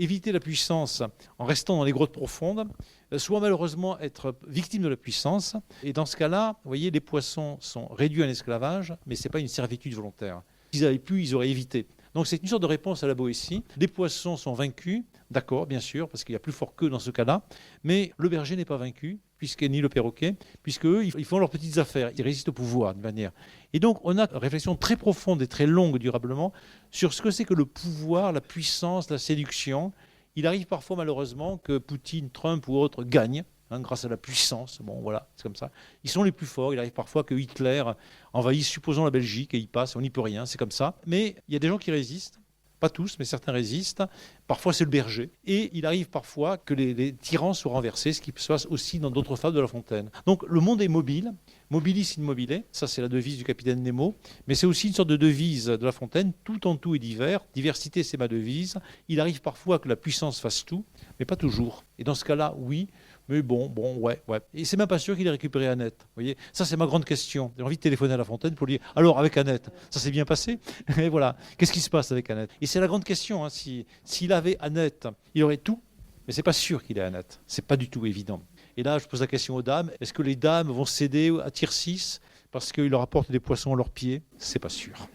éviter la puissance en restant dans les grottes profondes, soit malheureusement être victime de la puissance. Et dans ce cas-là, vous voyez, les poissons sont réduits en esclavage, mais ce n'est pas une servitude volontaire. S'ils avaient pu, ils auraient évité. Donc c'est une sorte de réponse à la Boétie. Les poissons sont vaincus, d'accord, bien sûr, parce qu'il y a plus fort qu'eux dans ce cas-là, mais le berger n'est pas vaincu, ni le perroquet, puisque eux, ils font leurs petites affaires, ils résistent au pouvoir d'une manière. Et donc on a une réflexion très profonde et très longue durablement sur ce que c'est que le pouvoir, la puissance, la séduction. Il arrive parfois malheureusement que Poutine, Trump ou autres gagnent, grâce à la puissance. Bon, voilà, c'est comme ça. Ils sont les plus forts. Il arrive parfois que Hitler envahisse, supposons, la Belgique et il passe. On n'y peut rien, c'est comme ça. Mais il y a des gens qui résistent. Pas tous, mais certains résistent. Parfois, c'est le berger. Et il arrive parfois que les tyrans soient renversés, ce qui se passe aussi dans d'autres fables de La Fontaine. Donc, le monde est mobile. Mobilis in mobile. Ça, c'est la devise du capitaine Nemo. Mais c'est aussi une sorte de devise de La Fontaine. Tout en tout est divers. Diversité, c'est ma devise. Il arrive parfois que la puissance fasse tout, mais pas toujours. Et dans ce cas-là, oui. Mais ouais. Et c'est même pas sûr qu'il ait récupéré Annette. Vous voyez, ça c'est ma grande question. J'ai envie de téléphoner à La Fontaine pour lui dire alors avec Annette, ça s'est bien passé. Et voilà, qu'est-ce qui se passe avec Annette ? Et c'est la grande question. S'il avait Annette, il aurait tout, mais c'est pas sûr qu'il ait Annette. C'est pas du tout évident. Et là, je pose la question aux dames est-ce que les dames vont céder à Tircis parce qu'il leur apporte des poissons à leurs pieds ? C'est pas sûr.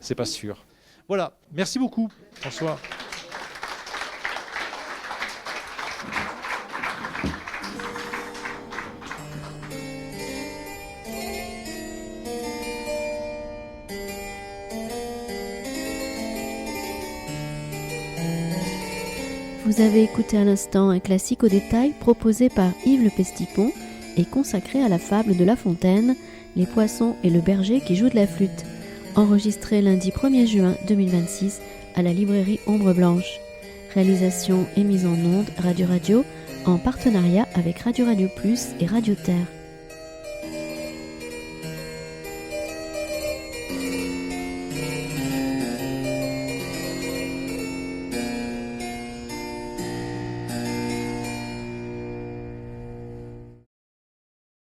C'est pas sûr. Voilà. Merci beaucoup, François. Vous avez écouté à l'instant un classique au détail proposé par Yves Le Pestipon et consacré à la fable de La Fontaine, les poissons et le berger qui joue de la flûte, enregistré lundi 1er juin 2026 à la librairie Ombre Blanche. Réalisation et mise en onde Radio en partenariat avec Radio Plus et Radio Terre.